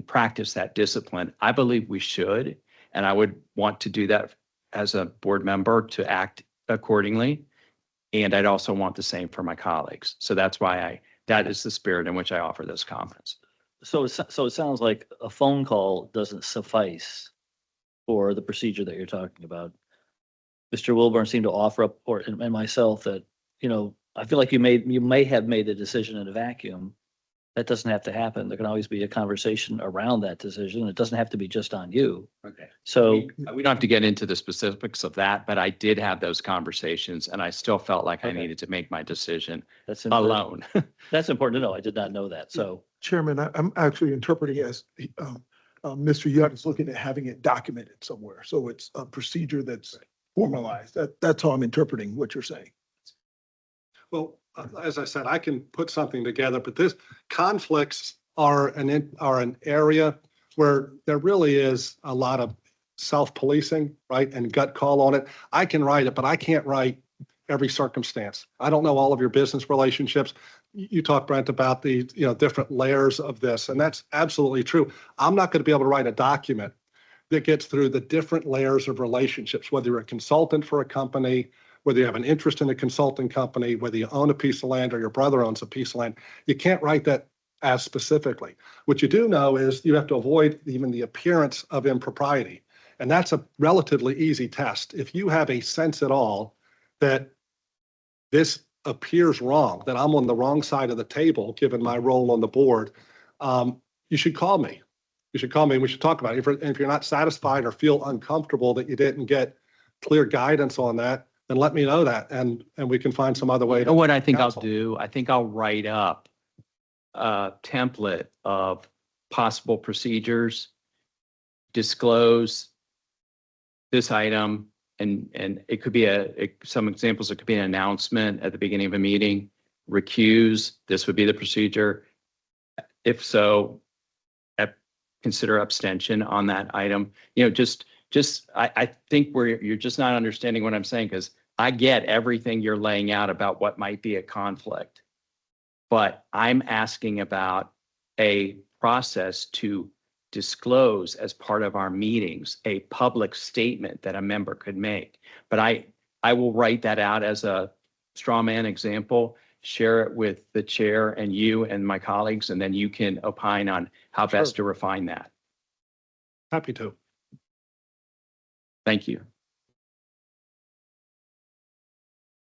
Speaker 10: practice that discipline? I believe we should. And I would want to do that as a board member to act accordingly. And I'd also want the same for my colleagues. So that's why that is the spirit in which I offer those comments.
Speaker 1: So it sounds like a phone call doesn't suffice for the procedure that you're talking about. Mr. Wilburn seemed to offer up, and myself, that, I feel like you may have made the decision in a vacuum. That doesn't have to happen. There can always be a conversation around that decision. It doesn't have to be just on you.
Speaker 10: Okay.
Speaker 1: So
Speaker 10: We don't have to get into the specifics of that, but I did have those conversations and I still felt like I
Speaker 1: Okay.
Speaker 10: needed to make my decision
Speaker 1: that's important.
Speaker 10: alone.
Speaker 1: That's important to know. I did not know that. So
Speaker 7: Chairman, I'm actually interpreting as Mr. Yutt is looking at having it documented somewhere. So it's a procedure that's formalized. That's how I'm interpreting what you're saying.
Speaker 11: Well, as I said, I can put something together, but this conflicts are an area where there really is a lot of self-policing, right? And gut call on it. I can write it, but I can't write every circumstance. I don't know all of your business relationships. You talked, Brent, about the, different layers of this, and that's absolutely true. I'm not going to be able to write a document that gets through the different layers of relationships, whether you're a consultant for a company, whether you have an interest in a consulting company, whether you own a piece of land or your brother owns a piece of land. You can't write that as specifically. What you do know is you have to avoid even the appearance of impropriety. And that's a relatively easy test. If you have a sense at all that this appears wrong, that I'm on the wrong side of the table, given my role on the board, you should call me. You should call me and we should talk about it. If you're not satisfied or feel uncomfortable that you didn't get clear guidance on that, then let me know that and we can find some other way.
Speaker 10: You know what I think I'll
Speaker 11: counsel.
Speaker 10: do? I think I'll write up a template of possible procedures, disclose this item, and it could be some examples, it could be an announcement at the beginning of a meeting, recuse, this would be the procedure. If so, consider abstention on that item. I think you're just not understanding what I'm saying, because I get everything you're laying out about what might be a conflict. But I'm asking about a process to disclose as part of our meetings, a public statement that a member could make. But I will write that out as a straw man example, share it with the chair and you and my colleagues, and then you can opine on how best to refine that.
Speaker 11: Happy to.
Speaker 10: Thank you.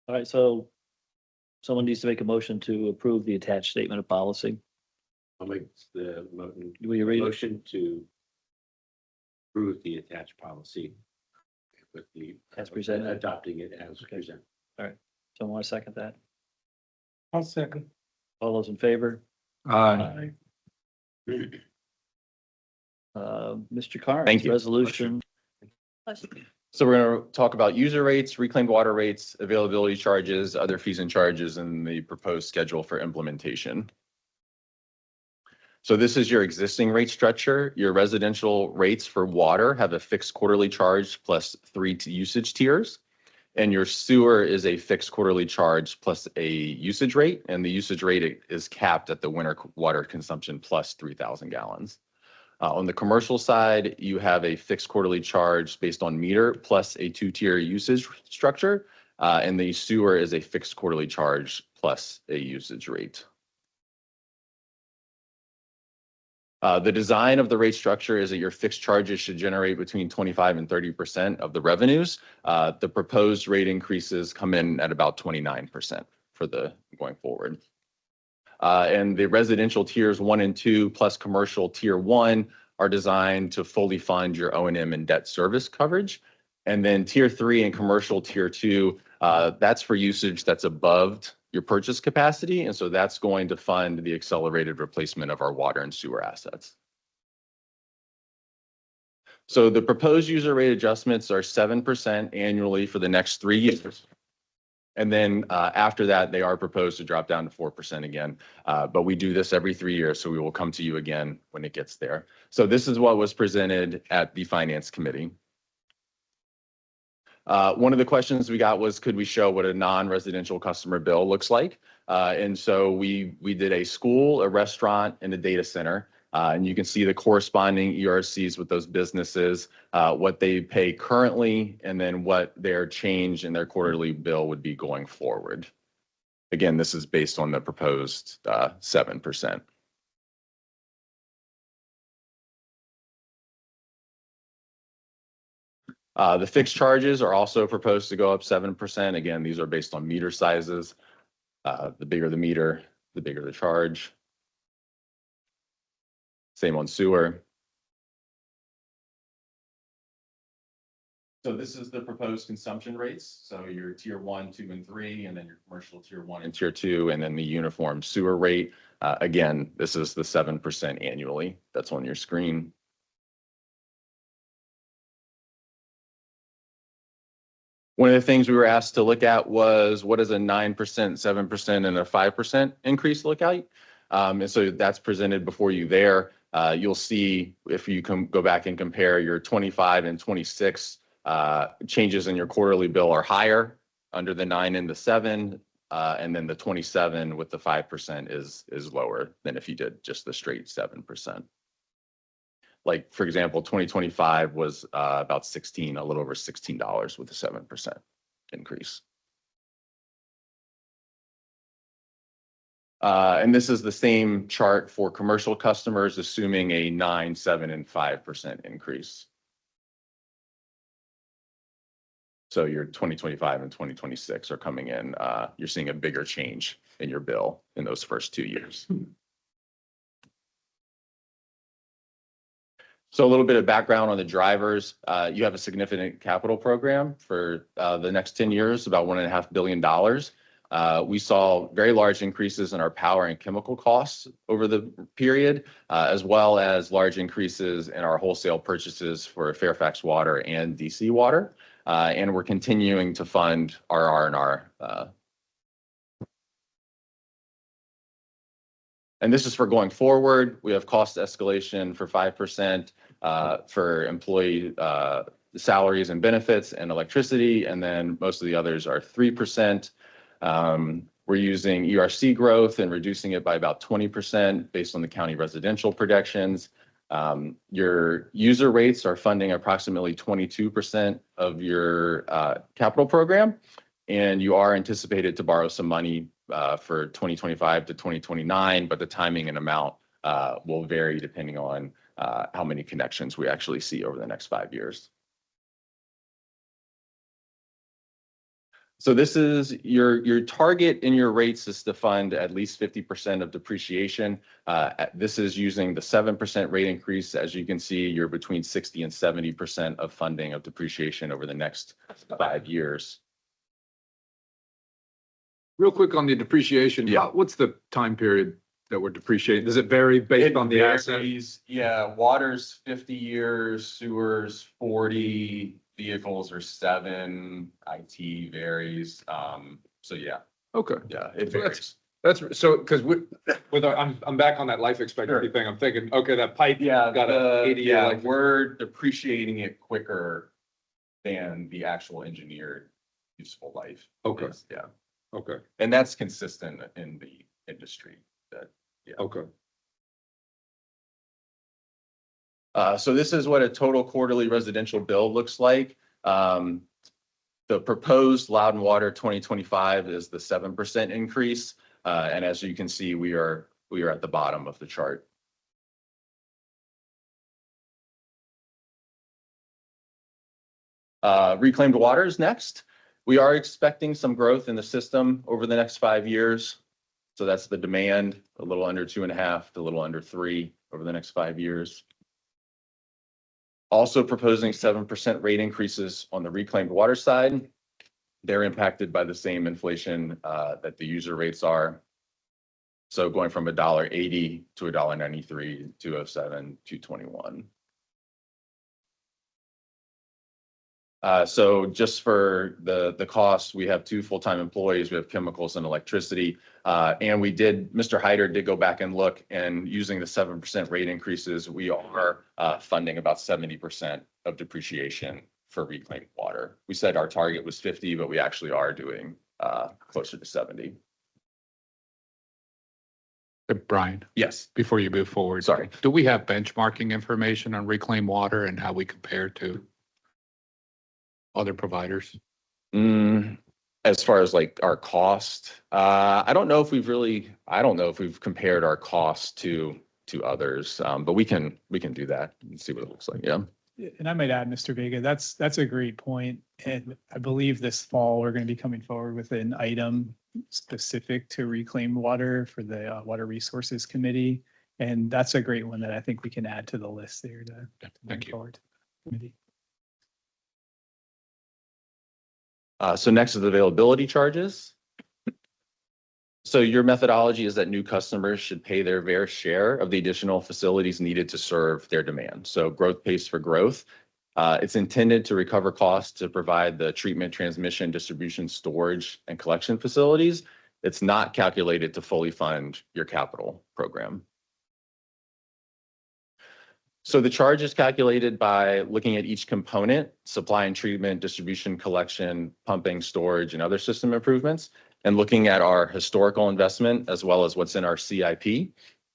Speaker 1: all right, so someone needs to make a motion to approve the attached statement of policy.
Speaker 6: I'll make the
Speaker 1: Will you read it?
Speaker 6: motion to approve the attached policy with the.
Speaker 1: As presented.
Speaker 6: Adopting it as
Speaker 1: Okay.
Speaker 6: presented.
Speaker 1: Someone want to second that?
Speaker 3: I'll second.
Speaker 1: All those in favor?
Speaker 4: Aye.
Speaker 1: Mr. Carnes.
Speaker 5: Thank you.
Speaker 1: Resolution.
Speaker 5: So we're going to talk about user rates, reclaimed water rates, availability charges, other fees and charges, and the proposed schedule for implementation. So this is your existing rate structure. Your residential rates for water have a fixed quarterly charge plus 3 usage tiers. And your sewer is a fixed quarterly charge plus a usage rate. And the usage rate is capped at the winter water consumption plus 3,000 gallons. On the commercial side, you have a fixed quarterly charge based on meter plus a 2-tier usage structure. And the sewer is a fixed quarterly charge plus a usage rate. The design of the rate structure is that your fixed charges should generate between 25 and 30% of the revenues. The proposed rate increases come in at about 29% for the going forward. And the residential tiers 1 and 2 plus commercial tier 1 are designed to fully fund your O&M and debt service coverage. And then tier 3 and commercial tier 2, that's for usage that's above your purchase capacity. And so that's going to fund the accelerated replacement of our water and sewer assets. So the proposed user rate adjustments are 7% annually for the next 3 years. And then after that, they are proposed to drop down to 4% again. But we do this every 3 years, so we will come to you again when it gets there. So this is what was presented at the Finance Committee. One of the questions we got was, could we show what a non-residential customer bill looks like? And so we did a school, a restaurant, and a data center. And you can see the corresponding ERCs with those businesses, what they pay currently, and then what their change in their quarterly bill would be going forward. Again, this is based on the proposed 7%. The fixed charges are also proposed to go up 7%. Again, these are based on meter sizes. The bigger the meter, the bigger the charge. Same on sewer. So this is the proposed consumption rates. So your tier 1, 2, and 3, and then your commercial tier 1 and tier 2, and then the uniform sewer rate. Again, this is the 7% annually. That's on your screen. One of the things we were asked to look at was, what does a 9%, 7%, and a 5% increase look like? And so that's presented before you there. You'll see, if you can go back and compare your 25 and 26 changes in your quarterly bill are higher under the 9 and the 7, and then the 27 with the 5% is lower than if you did just the straight 7%. Like, for example, 2025 was about a little over $16 with a 7% increase. And this is the same chart for commercial customers, assuming a 9, 7, and 5% increase. So your 2025 and 2026 are coming in, you're seeing a bigger change in your bill in those first 2 years. So a little bit of background on the drivers. You have a significant capital program for the next 10 years, about $1.5 billion. We saw very large increases in our power and chemical costs over the period, as well as large increases in our wholesale purchases for Fairfax Water and DC Water. And we're continuing to fund our R&R. And this is for going forward. We have cost escalation for 5% for employee salaries and benefits and electricity, and then most of the others are 3%. We're using ERC growth and reducing it by about 20% based on the county residential projections. Your user rates are funding approximately 22% of your capital program, and you are anticipated to borrow some money for 2025 to 2029, but the timing and amount will vary depending on how many connections we actually see over the next 5 years. So this is your target in your rates is to fund at least 50% of depreciation. This is using the 7% rate increase. As you can see, you're between 60 and 70% of funding of depreciation over the next 5 years.
Speaker 4: Real quick on the depreciation.
Speaker 5: Yeah.
Speaker 4: What's the time period that we're depreciating? Does it vary based on the asset?
Speaker 5: Yeah, water's 50 years, sewer's 40, vehicles are 7, IT varies. So yeah,
Speaker 4: Okay.
Speaker 5: yeah, it
Speaker 4: So
Speaker 5: varies.
Speaker 4: That's so, because I'm back on that life expectancy thing. I'm thinking, okay, that pipe.
Speaker 5: Yeah,
Speaker 4: got a 80-year life.
Speaker 5: we're depreciating it quicker than the actual engineered useful life.
Speaker 4: Okay.
Speaker 5: is. Yeah,
Speaker 4: Okay,
Speaker 5: and that's consistent in the industry.
Speaker 4: okay.
Speaker 5: So this is what a total quarterly residential bill looks like. The proposed Loudon Water 2025 is the 7% increase. And as you can see, we are at the bottom of the chart. Reclaimed waters next. We are expecting some growth in the system over the next 5 years. So that's the demand, a little under 2.5 to a little under 3 over the next 5 years. Also proposing 7% rate increases on the reclaimed water side. They're impacted by the same inflation that the user rates are. So going from $1.80 to $1.93, 207, 221. So just for the cost, we have 2 full-time employees, we have chemicals and electricity. And Mr. Hyder did go back and look, and using the 7% rate increases, we are funding about 70% of depreciation for reclaimed water. We said our target was 50, but we actually are doing closer to 70.
Speaker 2: Brian,
Speaker 5: Yes,
Speaker 2: before you move forward.
Speaker 5: sorry.
Speaker 2: Do we have benchmarking information on reclaimed water and how we compare to other providers?
Speaker 5: As far as like our cost, I don't know if we've compared our cost to others, but we can do that and see what it looks like. Yeah.
Speaker 9: And I might add, Mr. Vega, that's a great point. And I believe this fall, we're going to be coming forward with an item specific to reclaimed water for the Water Resources Committee. And that's a great one that I think we can add to the list there to bring
Speaker 2: Thank you.
Speaker 9: forward to the committee.
Speaker 5: So next is availability charges. So your methodology is that new customers should pay their fair share of the additional facilities needed to serve their demand. So growth pays for growth. It's intended to recover costs to provide the treatment, transmission, distribution, storage, and collection facilities. It's not calculated to fully fund your capital program. So the charge is calculated by looking at each component: supply and treatment, distribution, collection, pumping, storage, and other system improvements, and looking at our historical investment as well as what's in our CIP,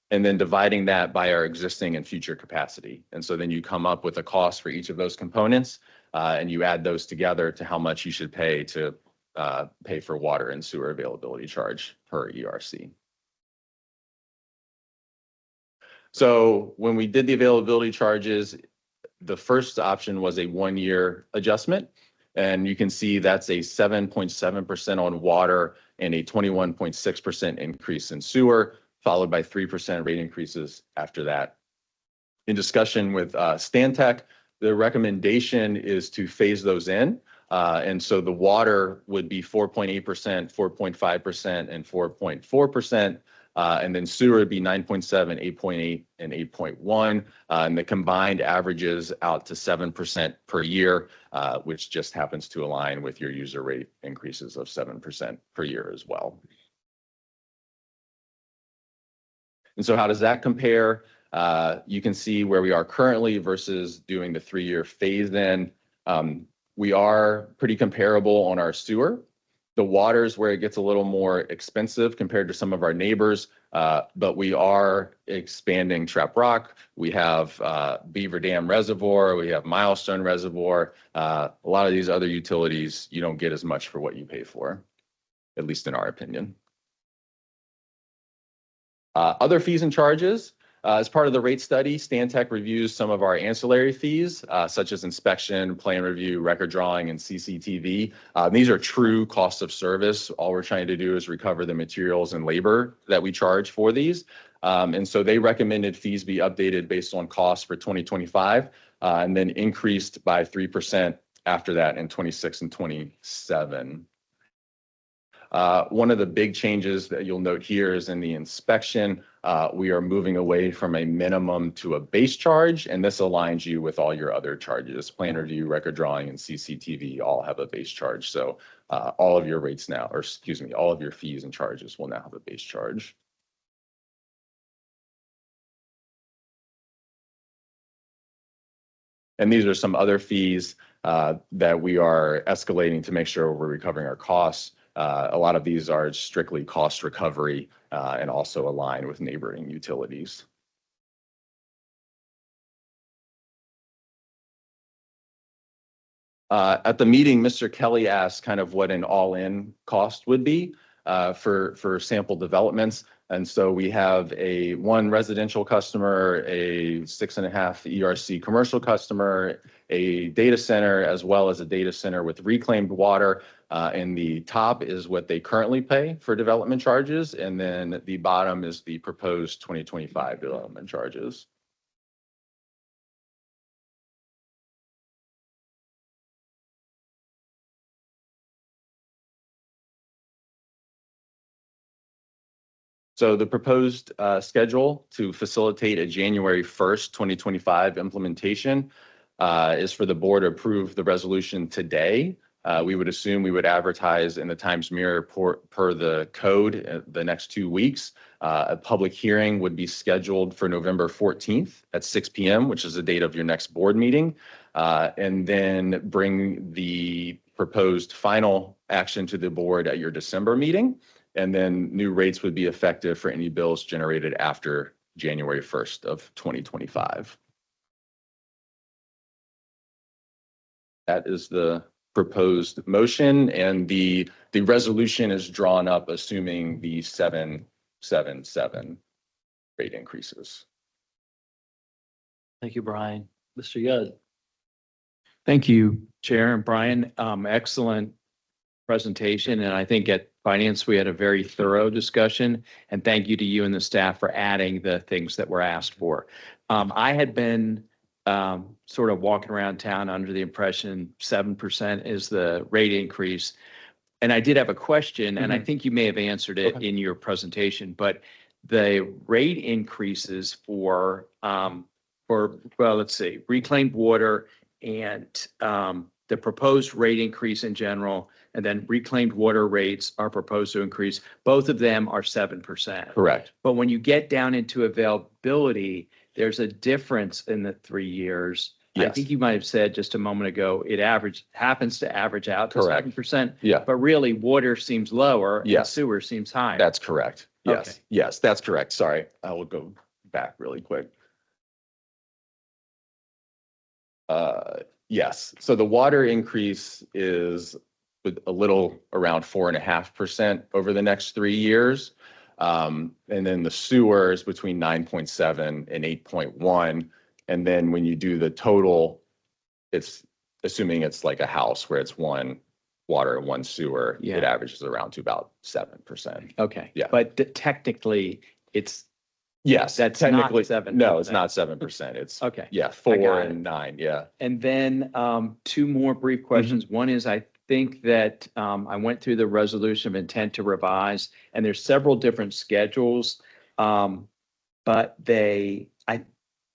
Speaker 5: and then dividing that by our existing and future capacity. And so then you come up with a cost for each of those components, and you add those together to how much you should pay to pay for water and sewer availability charge per ERC. So when we did the availability charges, the first option was a 1-year adjustment. And you can see that's a 7.7% on water and a 21.6% increase in sewer, followed by 3% rate increases after that. In discussion with Stantec, the recommendation is to phase those in. And so the water would be 4.8%, 4.5%, and 4.4%. And then sewer would be 9.7, 8.8, and 8.1. And the combined averages out to 7% per year, which just happens to align with your user rate increases of 7% per year as well. And so how does that compare? You can see where we are currently versus doing the 3-year phase in. We are pretty comparable on our sewer. The water's where it gets a little more expensive compared to some of our neighbors, but we are expanding Trap Rock. We have Beaver Dam Reservoir. We have Milestone Reservoir. A lot of these other utilities, you don't get as much for what you pay for, at least in our opinion. Other fees and charges. As part of the rate study, Stantec reviews some of our ancillary fees, such as inspection, plan review, record drawing, and CCTV. These are true costs of service. All we're trying to do is recover the materials and labor that we charge for these. And so they recommended fees be updated based on costs for 2025, and then increased by 3% after that in 26 and 27. One of the big changes that you'll note here is in the inspection, we are moving away from a minimum to a base charge, and this aligns you with all your other charges. Plan review, record drawing, and CCTV all have a base charge. So all of your rates now, or excuse me, all of your fees and charges will now have a base charge. And these are some other fees that we are escalating to make sure we're recovering our costs. A lot of these are strictly cost recovery and also align with neighboring utilities. At the meeting, Mr. Kelly asked kind of what an all-in cost would be for sample developments. And so we have one residential customer, a 6.5 ERC commercial customer, a data center, as well as a data center with reclaimed water. And the top is what they currently pay for development charges. And then the bottom is the proposed 2025 development charges. So the proposed schedule to facilitate a January 1st, 2025 implementation is for the board to approve the resolution today. We would assume we would advertise in the Times Mirror per the code the next 2 weeks. A public hearing would be scheduled for November 14th at 6 p.m., which is the date of your next board meeting. And then bring the proposed final action to the board at your December meeting. And then new rates would be effective for any bills generated after January 1st of 2025. That is the proposed motion, and the resolution is drawn up assuming the 777 rate increases.
Speaker 1: Thank you, Brian. Mr. Yudd.
Speaker 10: Thank you, Chair and Brian. Excellent presentation. And I think at Finance, we had a very thorough discussion. And thank you to you and the staff for adding the things that were asked for. I had been sort of walking around town under the impression 7% is the rate increase. And I did have a question, and I think you may have answered it in your presentation, but the rate increases for well, let's see, reclaimed water and the proposed rate increase in general, and then reclaimed water rates are proposed to increase. Both of them are 7%.
Speaker 5: Correct.
Speaker 10: But when you get down into availability, there's a difference in the 3 years. I
Speaker 5: Yes.
Speaker 10: think you might have said just a moment ago, it happens to average out to
Speaker 5: Correct.
Speaker 10: 7%.
Speaker 5: Yeah.
Speaker 10: But really, water seems lower and
Speaker 5: Yes.
Speaker 10: sewer seems higher.
Speaker 5: That's correct. Yes,
Speaker 10: Okay.
Speaker 5: yes, that's correct. Sorry, I will go back really quick. Yes, so the water increase is with a little around 4.5% over the next 3 years. And then the sewer is between 9.7 and 8.1. And then when you do the total, it's assuming it's like a house where it's one water and one sewer,
Speaker 10: Yeah.
Speaker 5: it averages around to about 7%.
Speaker 10: Okay.
Speaker 5: Yeah.
Speaker 10: But technically, it's,
Speaker 5: Yes,
Speaker 10: That's
Speaker 5: technically,
Speaker 10: not 7%.
Speaker 5: no, it's not 7%. It's,
Speaker 10: okay.
Speaker 5: yeah,
Speaker 10: got
Speaker 5: 4
Speaker 10: it.
Speaker 5: and 9, yeah.
Speaker 10: And then two more brief questions. One is, I think that I went through the resolution of intent to revise, and there's several different schedules. But they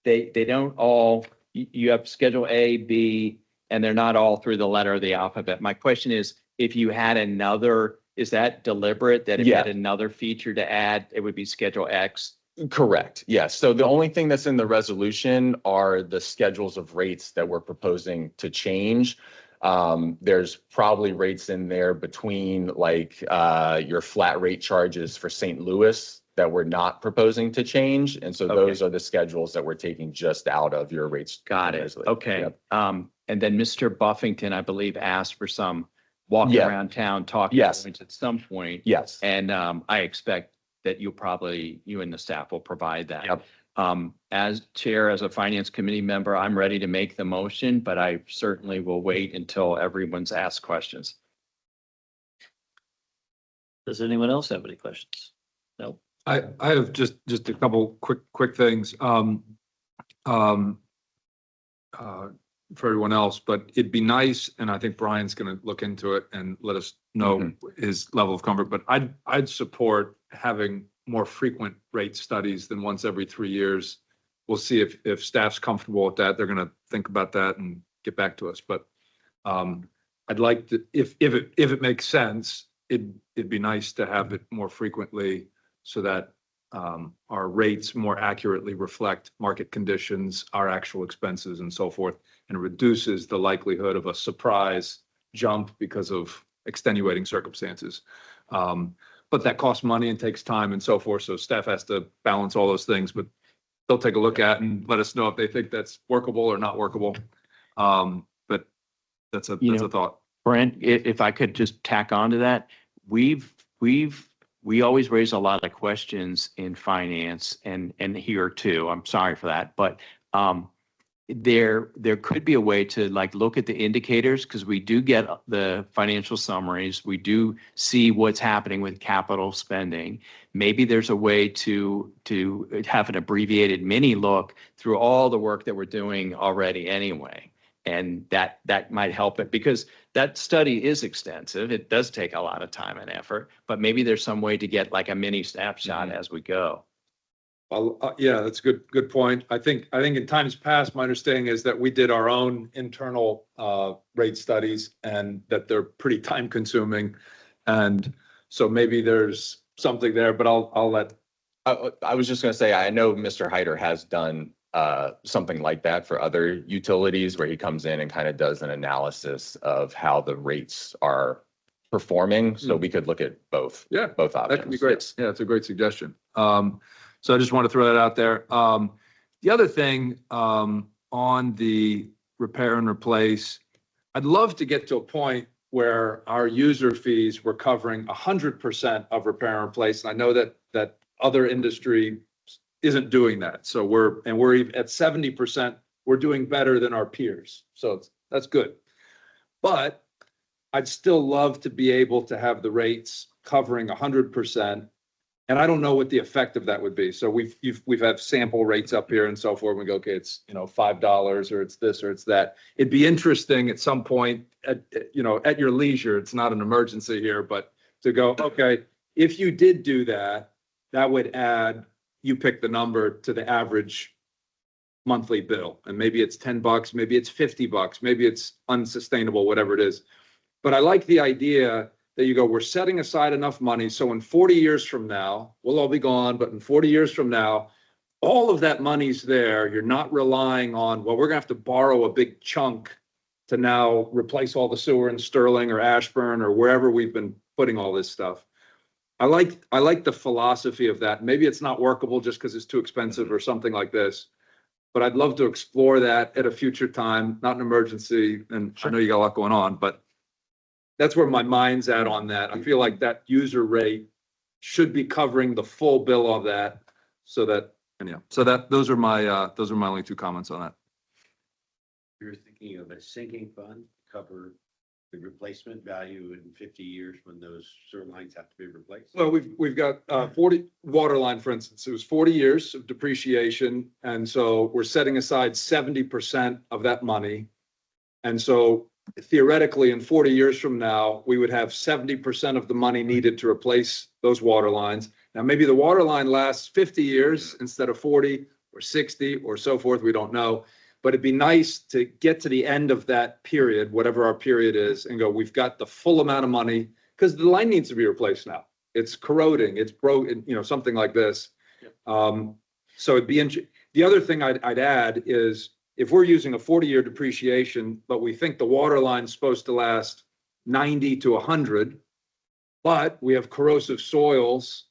Speaker 10: don't all, you have Schedule A, B, and they're not all through the letter of the alphabet. My question is, if you had another, is that deliberate, that if you had
Speaker 5: Yeah.
Speaker 10: another feature to add, it would be Schedule X?
Speaker 5: Correct, yes. So the only thing that's in the resolution are the schedules of rates that we're proposing to change. There's probably rates in there between like your flat rate charges for St. Louis that we're not proposing to change. And so those are the schedules that we're taking just out of your rates.
Speaker 10: Got it.
Speaker 5: resolution.
Speaker 10: Okay.
Speaker 5: Yep.
Speaker 10: And then Mr. Buffington, I believe, asked for some walking
Speaker 5: Yeah.
Speaker 10: around town talking
Speaker 5: Yes.
Speaker 10: points at some point.
Speaker 5: Yes.
Speaker 10: And I expect that you and the staff will provide that.
Speaker 5: Yep.
Speaker 10: As chair, as a finance committee member, I'm ready to make the motion, but I certainly will wait until everyone's asked questions.
Speaker 1: Does anyone else have any questions? No?
Speaker 4: I have just a couple quick things. For everyone else, but it'd be nice, and I think Brian's gonna look into it and let us know his level of comfort, but I'd support having more frequent rate studies than once every 3 years. We'll see if staff's comfortable with that. They're gonna think about that and get back to us, but I'd like to, if it makes sense, it'd be nice to have it more frequently so that our rates more accurately reflect market conditions, our actual expenses and so forth, and reduces the likelihood of a surprise jump because of extenuating circumstances. But that costs money and takes time and so forth. So staff has to balance all those things, but they'll take a look at and let us know if they think that's workable or not workable. But that's a thought.
Speaker 10: Brent, if I could just tack on to that, we always raise a lot of questions in finance and here too. I'm sorry for that, but there could be a way to like look at the indicators because we do get the financial summaries. We do see what's happening with capital spending. Maybe there's a way to have an abbreviated mini look through all the work that we're doing already anyway. And that might help it because that study is extensive. It does take a lot of time and effort, but maybe there's some way to get like a mini snapshot as we go.
Speaker 4: Well, yeah, that's a good point. I think in times past, my understanding is that we did our own internal rate studies and that they're pretty time consuming. And so maybe there's something there, but I'll let,
Speaker 5: I was just gonna say, I know Mr. Hyder has done something like that for other utilities where he comes in and kind of does an analysis of how the rates are performing. So we could look at both.
Speaker 4: yeah,
Speaker 5: Both options.
Speaker 4: that could be great.
Speaker 5: Yes.
Speaker 4: Yeah, it's a great suggestion. So I just want to throw that out there. The other thing, on the repair and replace, I'd love to get to a point where our user fees were covering 100% of repair and replace. And I know that other industry isn't doing that. So we're at 70%, we're doing better than our peers. So that's good. But I'd still love to be able to have the rates covering 100%. And I don't know what the effect of that would be. So we've had sample rates up here and so forth. We go, okay, it's, $5 or it's this or it's that. It'd be interesting at some point at your leisure. It's not an emergency here, but to go, okay, if you did do that, that would add, you pick the number to the average monthly bill. And maybe it's $10, maybe it's $50, maybe it's unsustainable, whatever it is. But I like the idea that you go, we're setting aside enough money. So in 40 years from now, we'll all be gone, but in 40 years from now, all of that money's there. You're not relying on, well, we're gonna have to borrow a big chunk to now replace all the sewer in Sterling or Ashburn or wherever we've been putting all this stuff. I like the philosophy of that. Maybe it's not workable just because it's too expensive or something like this. But I'd love to explore that at a future time, not an emergency. And I know you got a lot going on, but that's where my mind's at on that. I feel like that user rate should be covering the full bill of that so that, those are my only two comments on that.
Speaker 6: You're thinking of a sinking fund to cover the replacement value in 50 years when those sewer lines have to be replaced?
Speaker 4: Well, we've got 40 water line, for instance, it was 40 years of depreciation. And so we're setting aside 70% of that money. And so theoretically, in 40 years from now, we would have 70% of the money needed to replace those water lines. Now, maybe the water line lasts 50 years instead of 40 or 60 or so forth. We don't know. But it'd be nice to get to the end of that period, whatever our period is, and go, we've got the full amount of money because the line needs to be replaced now. It's corroding, it's broken, something like this. So it'd be, the other thing I'd add is, if we're using a 40-year depreciation, but we think the water line's supposed to last 90 to 100, but we have corrosive soils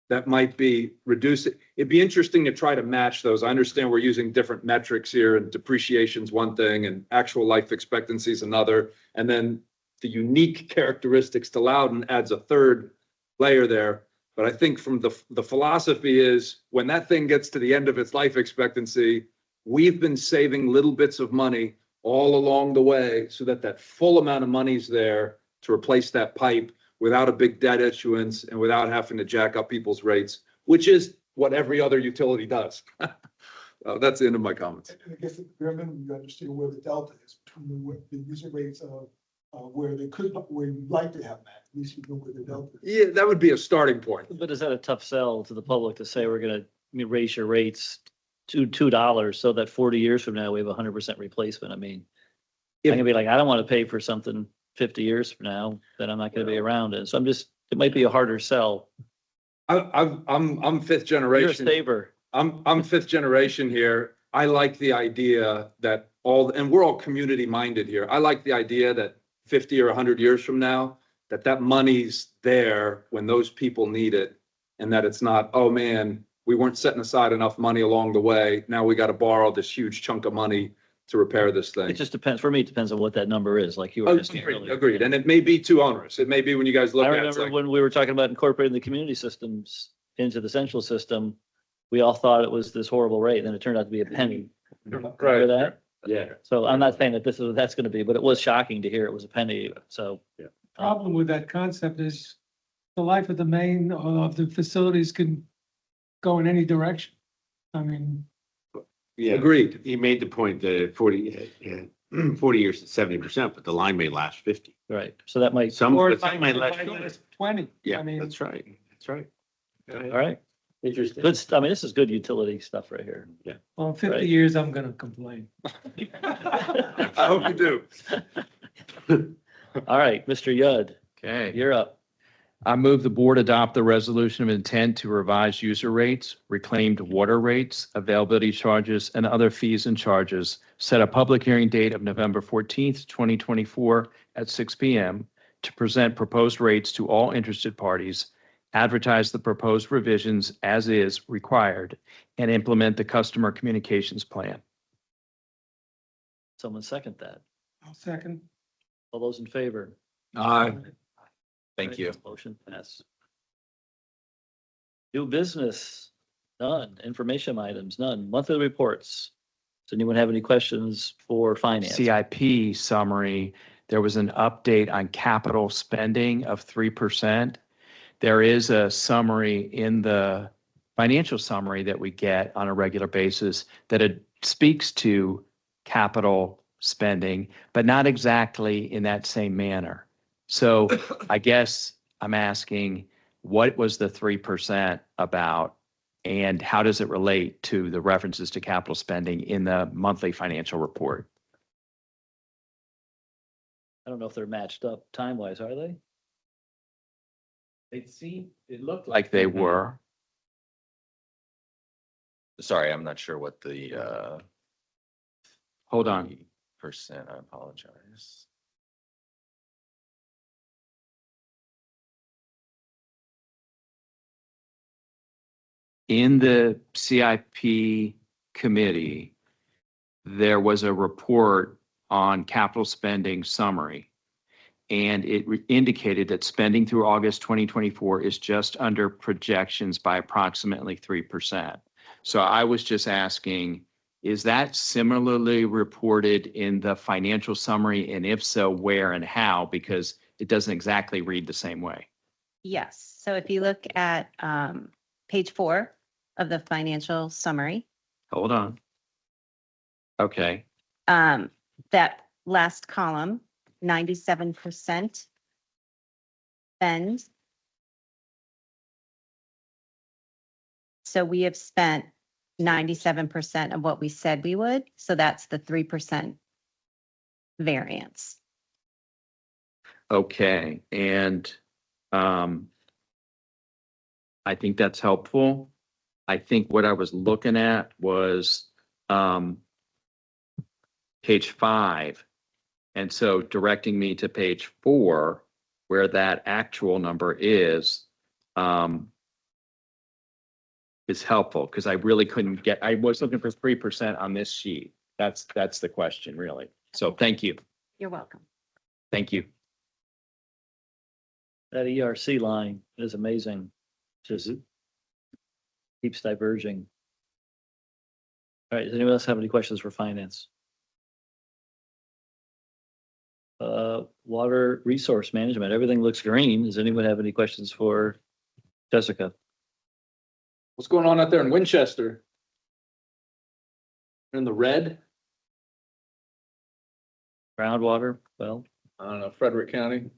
Speaker 4: that might be reduced. It'd be interesting to try to match those. I understand we're using different metrics here, and depreciation's one thing and actual life expectancy is another. And then the unique characteristics to Loudoun adds a third layer there. But I think from the philosophy is, when that thing gets to the end of its life expectancy, we've been saving little bits of money all along the way so that full amount of money's there to replace that pipe without a big debt issuance and without having to jack up people's rates, which is what every other utility does. That's the end of my comments.
Speaker 7: And I guess at the bare minimum, you understand where the delta is between the user rates of where you'd like to have that. At least you know where the delta is.
Speaker 4: Yeah, that would be a starting point.
Speaker 1: But is that a tough sell to the public to say we're gonna raise your rates to $2 so that 40 years from now we have 100% replacement? I mean, I'm gonna be like, I don't want to pay for something 50 years from now that I'm not gonna be around in. So it might be a harder sell.
Speaker 4: I'm fifth
Speaker 1: You're a
Speaker 4: generation.
Speaker 1: saver.
Speaker 4: I'm fifth generation here. I like the idea that and we're all community minded here. I like the idea that 50 or 100 years from now, that money's there when those people need it, and that it's not, oh man, we weren't setting aside enough money along the way. Now we got to borrow this huge chunk of money to repair this thing.
Speaker 1: It just depends. For me, it depends on what that number is, like you were asking earlier.
Speaker 4: Agreed. And it may be too onerous. It may be when you guys look
Speaker 1: I
Speaker 4: at it, it's
Speaker 1: remember
Speaker 4: like,
Speaker 1: when we were talking about incorporating the community systems into the central system, we all thought it was this horrible rate, and then it turned out to be a penny. Remember that?
Speaker 6: Yeah.
Speaker 1: So I'm not saying that this is what that's gonna be, but it was shocking to hear it was a penny, so.
Speaker 3: Problem with that concept is the life of the main of the facilities can go in any direction. I mean,
Speaker 6: Yeah,
Speaker 4: agreed.
Speaker 6: he made the point that at 40 years at 70%, but the line may last 50.
Speaker 1: Right, so that might,
Speaker 6: Some
Speaker 3: or
Speaker 6: might last.
Speaker 3: 20.
Speaker 6: Yeah,
Speaker 3: I mean,
Speaker 6: that's right. That's right.
Speaker 1: all right,
Speaker 6: Interesting.
Speaker 1: Good, I mean, this is good utility stuff right here.
Speaker 3: Well, in
Speaker 1: Right.
Speaker 3: 50 years, I'm gonna complain.
Speaker 4: I hope you do.
Speaker 1: All right, Mr. Yudd,
Speaker 10: Okay.
Speaker 1: you're up.
Speaker 10: I move the board adopt the resolution of intent to revise user rates, reclaimed water rates, availability charges, and other fees and charges. Set a public hearing date of November 14th, 2024 at 6 p.m. to present proposed rates to all interested parties, advertise the proposed revisions as is required, and implement the customer communications plan.
Speaker 1: Someone second that.
Speaker 3: I'll second.
Speaker 1: All those in favor?
Speaker 4: Aye.
Speaker 5: Thank you.
Speaker 1: Motion pass. New business, none. Information items, none. Monthly reports. Does anyone have any questions for finance?
Speaker 10: CIP summary, there was an update on capital spending of 3%. There is a summary in the financial summary that we get on a regular basis that it speaks to capital spending, but not exactly in that same manner. So I guess I'm asking, what was the 3% about? And how does it relate to the references to capital spending in the monthly financial report?
Speaker 1: I don't know if they're matched up time-wise, are they?
Speaker 10: It looked like they were.
Speaker 5: Sorry, I'm not sure what the
Speaker 10: Hold on.
Speaker 5: percent, I apologize.
Speaker 10: In the CIP committee, there was a report on capital spending summary. And it indicated that spending through August 2024 is just under projections by approximately 3%. So I was just asking, is that similarly reported in the financial summary? And if so, where and how? Because it doesn't exactly read the same way.
Speaker 13: Yes. So if you look at page 4 of the financial summary,
Speaker 10: Hold on. Okay.
Speaker 13: that last column, 97% spend. So we have spent 97% of what we said we would. So that's the 3% variance.
Speaker 10: Okay, and I think that's helpful. I think what I was looking at was page 5. And so directing me to page 4, where that actual number is helpful, because I really couldn't get, I was looking for 3% on this sheet. That's the question, really. So thank you.
Speaker 13: You're welcome.
Speaker 10: Thank you.
Speaker 1: That ERC line is amazing. Just keeps diverging. All right, does anyone else have any questions for finance? Water resource management, everything looks green. Does anyone have any questions for Jessica?
Speaker 4: What's going on out there in Winchester? In the red?
Speaker 1: Groundwater, well,
Speaker 4: I don't know, Frederick County.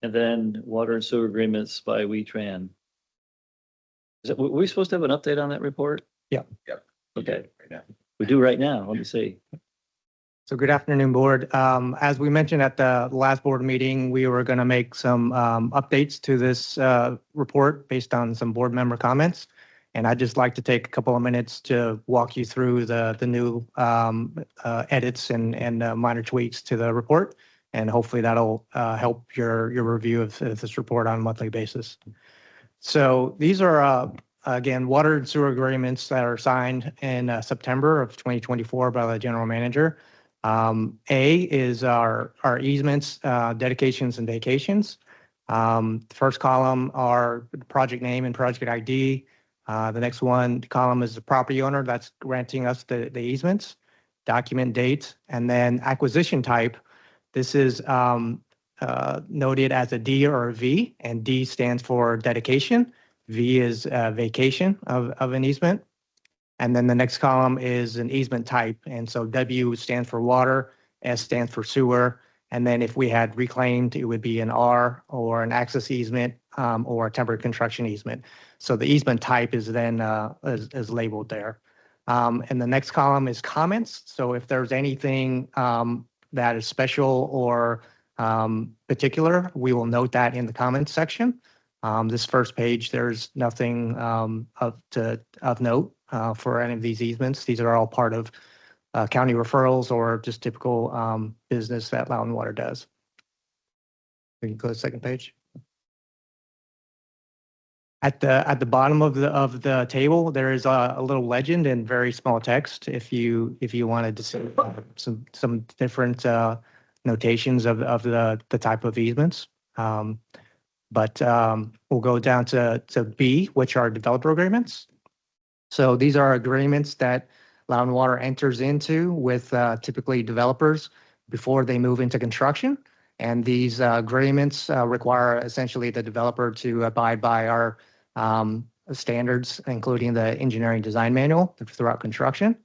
Speaker 1: and then water and sewer agreements by WeTran. Is it, were we supposed to have an update on that report?
Speaker 12: Yeah.
Speaker 4: Yep.
Speaker 1: Okay,
Speaker 4: Right now.
Speaker 1: we do right now. Let me see.
Speaker 12: So good afternoon, board. As we mentioned at the last board meeting, we were going to make some updates to this report based on some board member comments. And I'd just like to take a couple of minutes to walk you through the new edits and minor tweaks to the report. And hopefully that'll help your review of this report on a monthly basis. So these are, again, water and sewer agreements that are signed in September of 2024 by the general manager. A is our easements, dedications and vacations. The first column are the project name and project ID. The next column is the property owner that's granting us the easements, document date, and then acquisition type. This is noted as a D or a V, and D stands for dedication. V is vacation of an easement. And then the next column is an easement type. And so W stands for water, S stands for sewer. And then if we had reclaimed, it would be an R or an access easement, or temporary construction easement. So the easement type is then is labeled there. And the next column is comments. So if there's anything that is special or particular, we will note that in the comments section. This first page, there's nothing of note for any of these easements. These are all part of county referrals or just typical business that Loudon Water does. We can go to the second page. At the bottom of the table, there is a little legend in very small text. If you wanted to see some different notations of the type of easements. But we'll go down to B, which are developer agreements. So these are agreements that Loudon Water enters into with typically developers before they move into construction. And these agreements require essentially the developer to abide by our standards, including the engineering design manual throughout construction.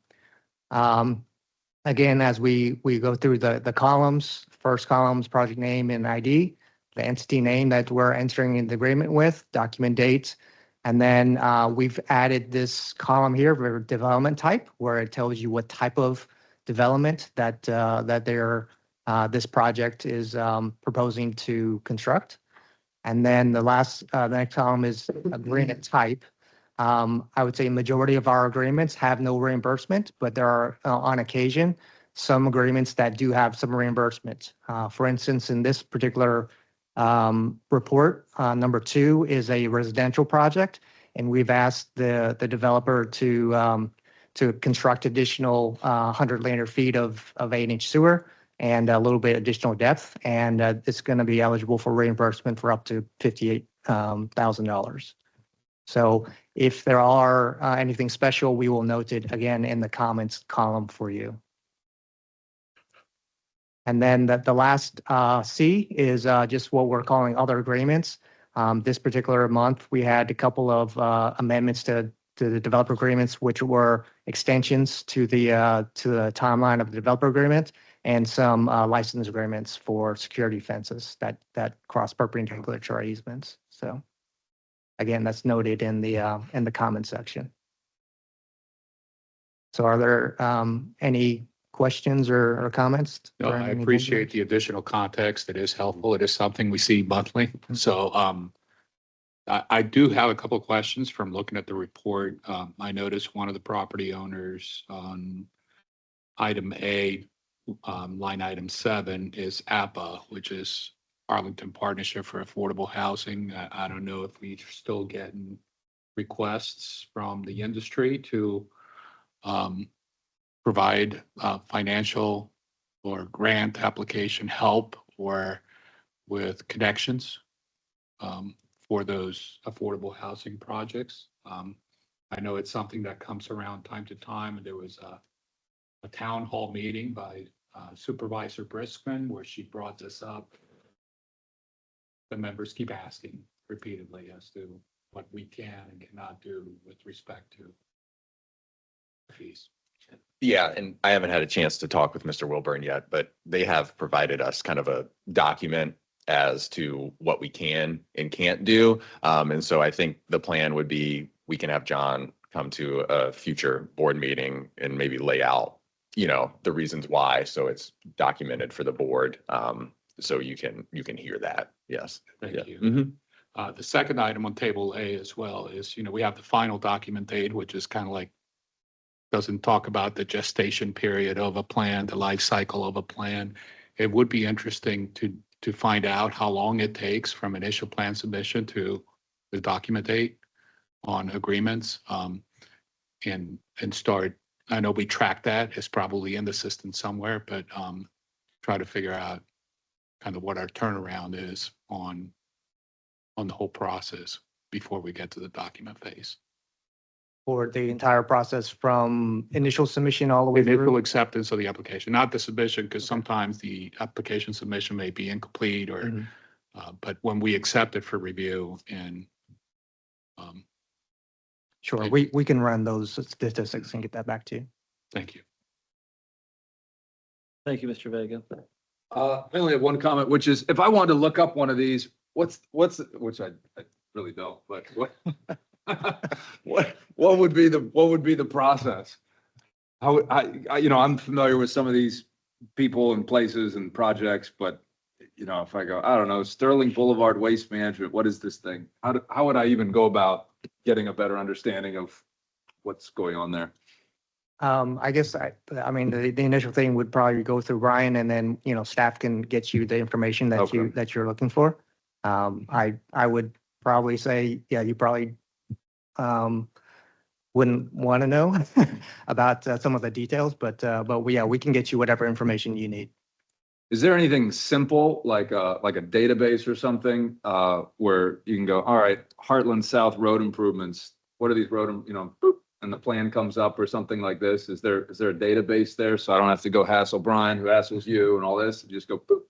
Speaker 12: Again, as we go through the columns, first columns, project name and ID, the entity name that we're entering in the agreement with, document dates. And then we've added this column here for development type, where it tells you what type of development that this project is proposing to construct. And then the next column is agreement type. I would say majority of our agreements have no reimbursement, but there are on occasion some agreements that do have some reimbursement. For instance, in this particular report, number 2 is a residential project, and we've asked the developer to construct additional 100 linear feet of 8-inch sewer and a little bit additional depth, and it's going to be eligible for reimbursement for up to $58,000. So if there are anything special, we will note it again in the comments column for you. And then the last C is just what we're calling other agreements. This particular month, we had a couple of amendments to the developer agreements, which were extensions to the timeline of the developer agreement, and some license agreements for security fences that cross perpendicular to our easements. So again, that's noted in the comment section. So are there any questions or comments?
Speaker 2: No, I appreciate the additional context. It is helpful. It is something we see monthly. So I do have a couple of questions from looking at the report. I noticed one of the property owners on item A, line item 7 is APA, which is Arlington Partnership for Affordable Housing. I don't know if we're still getting requests from the industry to provide financial or grant application help or with connections for those affordable housing projects. I know it's something that comes around time to time, and there was a town hall meeting by Supervisor Briskman where she brought this up. The members keep asking repeatedly as to what we can and cannot do with respect to fees.
Speaker 5: Yeah, and I haven't had a chance to talk with Mr. Wilburn yet, but they have provided us kind of a document as to what we can and can't do. And so I think the plan would be we can have John come to a future board meeting and maybe lay out, the reasons why. So it's documented for the board. So you can hear that. Yes.
Speaker 2: Thank you.
Speaker 5: Mhm.
Speaker 2: The second item on table A as well is, we have the final document date, which is kind of like, doesn't talk about the gestation period of a plan, the life cycle of a plan. It would be interesting to find out how long it takes from initial plan submission to the document date on agreements, and start. I know we track that. It's probably in the system somewhere, but try to figure out kind of what our turnaround is on the whole process before we get to the document phase.
Speaker 12: For the entire process from initial submission all the way
Speaker 2: Initial
Speaker 12: through?
Speaker 2: acceptance of the application, not the submission, because sometimes the application submission may be incomplete or,
Speaker 12: Mhm.
Speaker 2: But when we accept it for review and,
Speaker 12: Sure, we can run those statistics and get that back to you.
Speaker 2: thank you.
Speaker 1: Thank you, Mr. Vega.
Speaker 4: I only have one comment, which is if I wanted to look up one of these, which I really don't, but what would be the process? How, I'm familiar with some of these people and places and projects, but if I go, I don't know, Sterling Boulevard Waste Management, what is this thing? How would I even go about getting a better understanding of what's going on there?
Speaker 12: I guess I mean, the initial thing would probably go through Brian and then, staff can get you the information
Speaker 4: Okay.
Speaker 12: that you're looking for. I would probably say, yeah, you probably wouldn't want to know about some of the details, but yeah, we can get you whatever information you need.
Speaker 4: Is there anything simple like a database or something where you can go, all right, Heartland South road improvements, what are these boop, and the plan comes up or something like this? Is there a database there? So I don't have to go hassle Brian, who hassles you and all this, just go boop.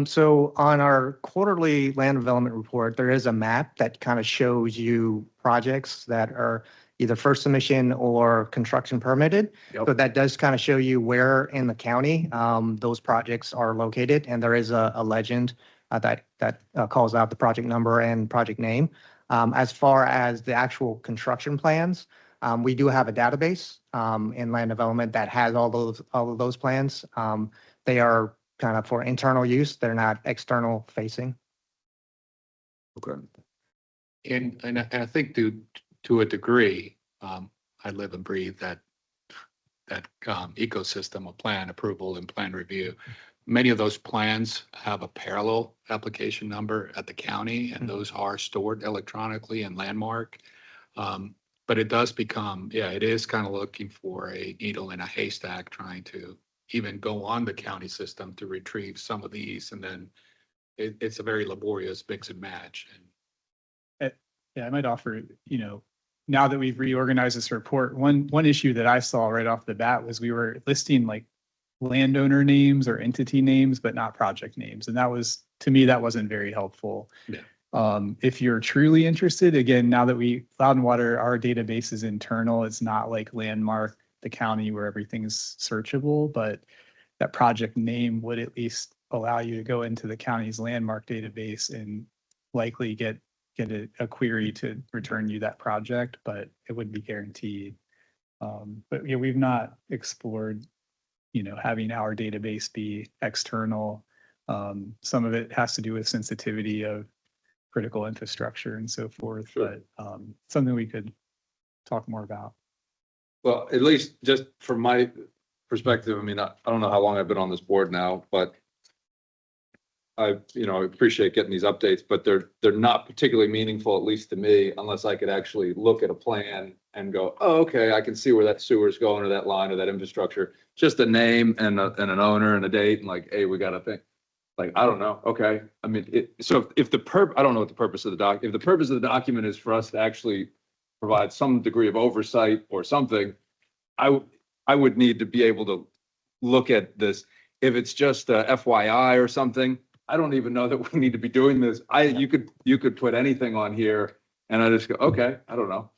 Speaker 12: So on our quarterly land development report, there is a map that kind of shows you projects that are either first submission or construction permitted.
Speaker 4: Yep.
Speaker 12: So that does kind of show you where in the county those projects are located. And there is a legend that calls out the project number and project name. As far as the actual construction plans, we do have a database in land development that has all of those plans. They are kind of for internal use. They're not external facing.
Speaker 4: Okay.
Speaker 2: And I think to a degree, I live and breathe that ecosystem of plan approval and plan review. Many of those plans have a parallel application number at the county, and those are stored electronically in Landmark. But it does become, it is kind of looking for a needle in a haystack, trying to even go on the county system to retrieve some of these, and then it's a very laborious mix and match.
Speaker 9: Yeah, I might offer, now that we've reorganized this report, one issue that I saw right off the bat was we were listing like landowner names or entity names, but not project names. And to me, that wasn't very helpful.
Speaker 2: Yeah.
Speaker 9: If you're truly interested, again, now that Loudon Water, our database is internal, it's not like Landmark, the county where everything's searchable, but that project name would at least allow you to go into the county's Landmark database and likely get a query to return you that project, but it wouldn't be guaranteed. But yeah, we've not explored, having our database be external. Some of it has to do with sensitivity of critical infrastructure and so forth,
Speaker 4: Sure.
Speaker 9: but something we could talk more about.
Speaker 4: Well, at least just from my perspective, I mean, I don't know how long I've been on this board now, but I appreciate getting these updates, but they're not particularly meaningful, at least to me, unless I could actually look at a plan and go, oh, okay, I can see where that sewer's going or that line or that infrastructure. Just a name and an owner and a date and like, hey, we got a thing. Like, I don't know. Okay. I mean, if I don't know what the purpose of if the purpose of the document is for us to actually provide some degree of oversight or something, I would need to be able to look at this. If it's just a FYI or something, I don't even know that we need to be doing this. You could put anything on here and I just go, okay, I don't know.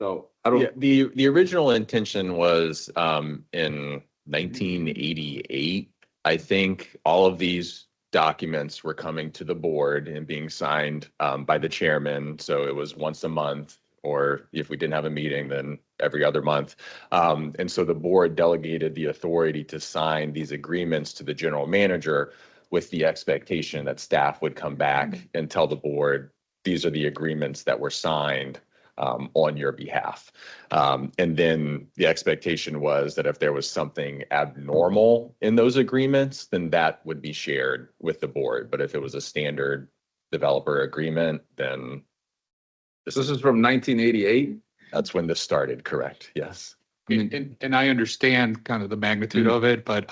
Speaker 4: So I don't.
Speaker 5: Yeah, the original intention was in 1988. I think all of these documents were coming to the board and being signed by the chairman. So it was once a month, or if we didn't have a meeting, then every other month. And so the board delegated the authority to sign these agreements to the general manager with the expectation that staff would come back and tell the board, these are the agreements that were signed on your behalf. And then the expectation was that if there was something abnormal in those agreements, then that would be shared with the board. But if it was a standard developer agreement, then
Speaker 4: This is from 1988.
Speaker 5: that's when this started, correct? Yes.
Speaker 2: And I understand kind of the magnitude of it, but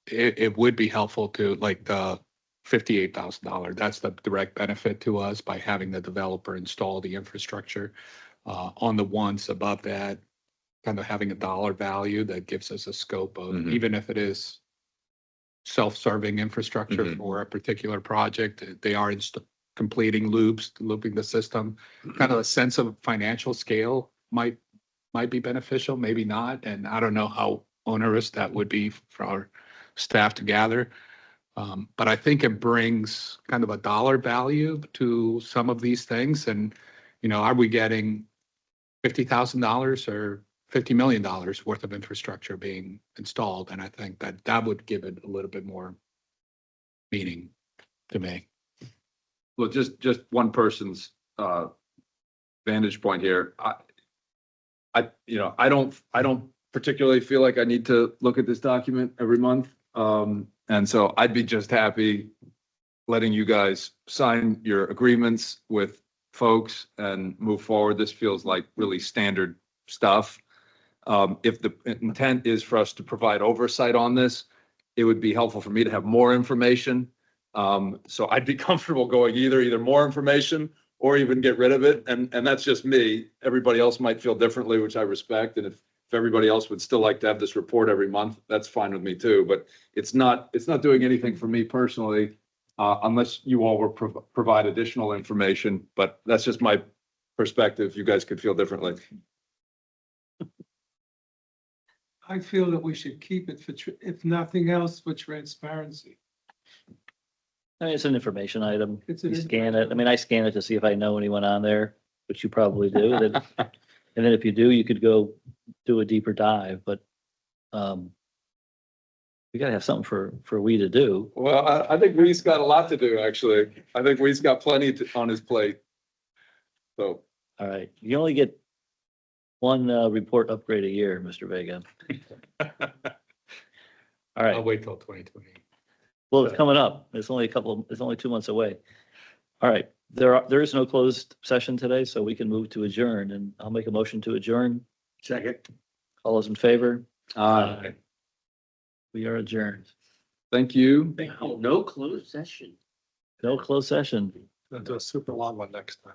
Speaker 2: it would be helpful to like the $58,000. That's the direct benefit to us by having the developer install the infrastructure. On the ones above that, kind of having a dollar value that gives us a scope of, even if it is self-serving infrastructure for a particular project, they are completing looping the system. Kind of a sense of financial scale might be beneficial, maybe not. And I don't know how onerous that would be for our staff to gather. But I think it brings kind of a dollar value to some of these things. And, are we getting $50,000 or $50 million worth of infrastructure being installed? And I think that would give it a little bit more meaning to me.
Speaker 4: Well, just one person's vantage point here. I don't particularly feel like I need to look at this document every month. And so I'd be just happy letting you guys sign your agreements with folks and move forward. This feels like really standard stuff. If the intent is for us to provide oversight on this, it would be helpful for me to have more information. So I'd be comfortable going either more information or even get rid of it. And that's just me. Everybody else might feel differently, which I respect. And if everybody else would still like to have this report every month, that's fine with me too. But it's not doing anything for me personally, unless you all will provide additional information. But that's just my perspective. You guys could feel differently.
Speaker 3: I feel that we should keep it for, if nothing else, for transparency.
Speaker 1: I mean, it's an information item.
Speaker 3: It's
Speaker 1: You
Speaker 3: an
Speaker 1: scan it. I mean, I scan it to see if I know anyone on there, which you probably do. And then if you do, you could go do a deeper dive, but we gotta have something for we to do.
Speaker 4: Well, I think Wee's got a lot to do, actually. I think Wee's got plenty on his plate. So,
Speaker 1: All right, you only get one report upgrade a year, Mr. Vega. All
Speaker 2: I'll
Speaker 1: right,
Speaker 2: wait till 2020.
Speaker 1: well, it's coming up. It's only it's only 2 months away. All right, there is no closed session today, so we can move to adjourn, and I'll make a motion to adjourn.
Speaker 6: Second.
Speaker 1: All those in favor?
Speaker 4: Aye.
Speaker 1: We are adjourned.
Speaker 4: Thank you.
Speaker 6: No closed session.
Speaker 1: No closed session.
Speaker 11: I'll do a super long one next time.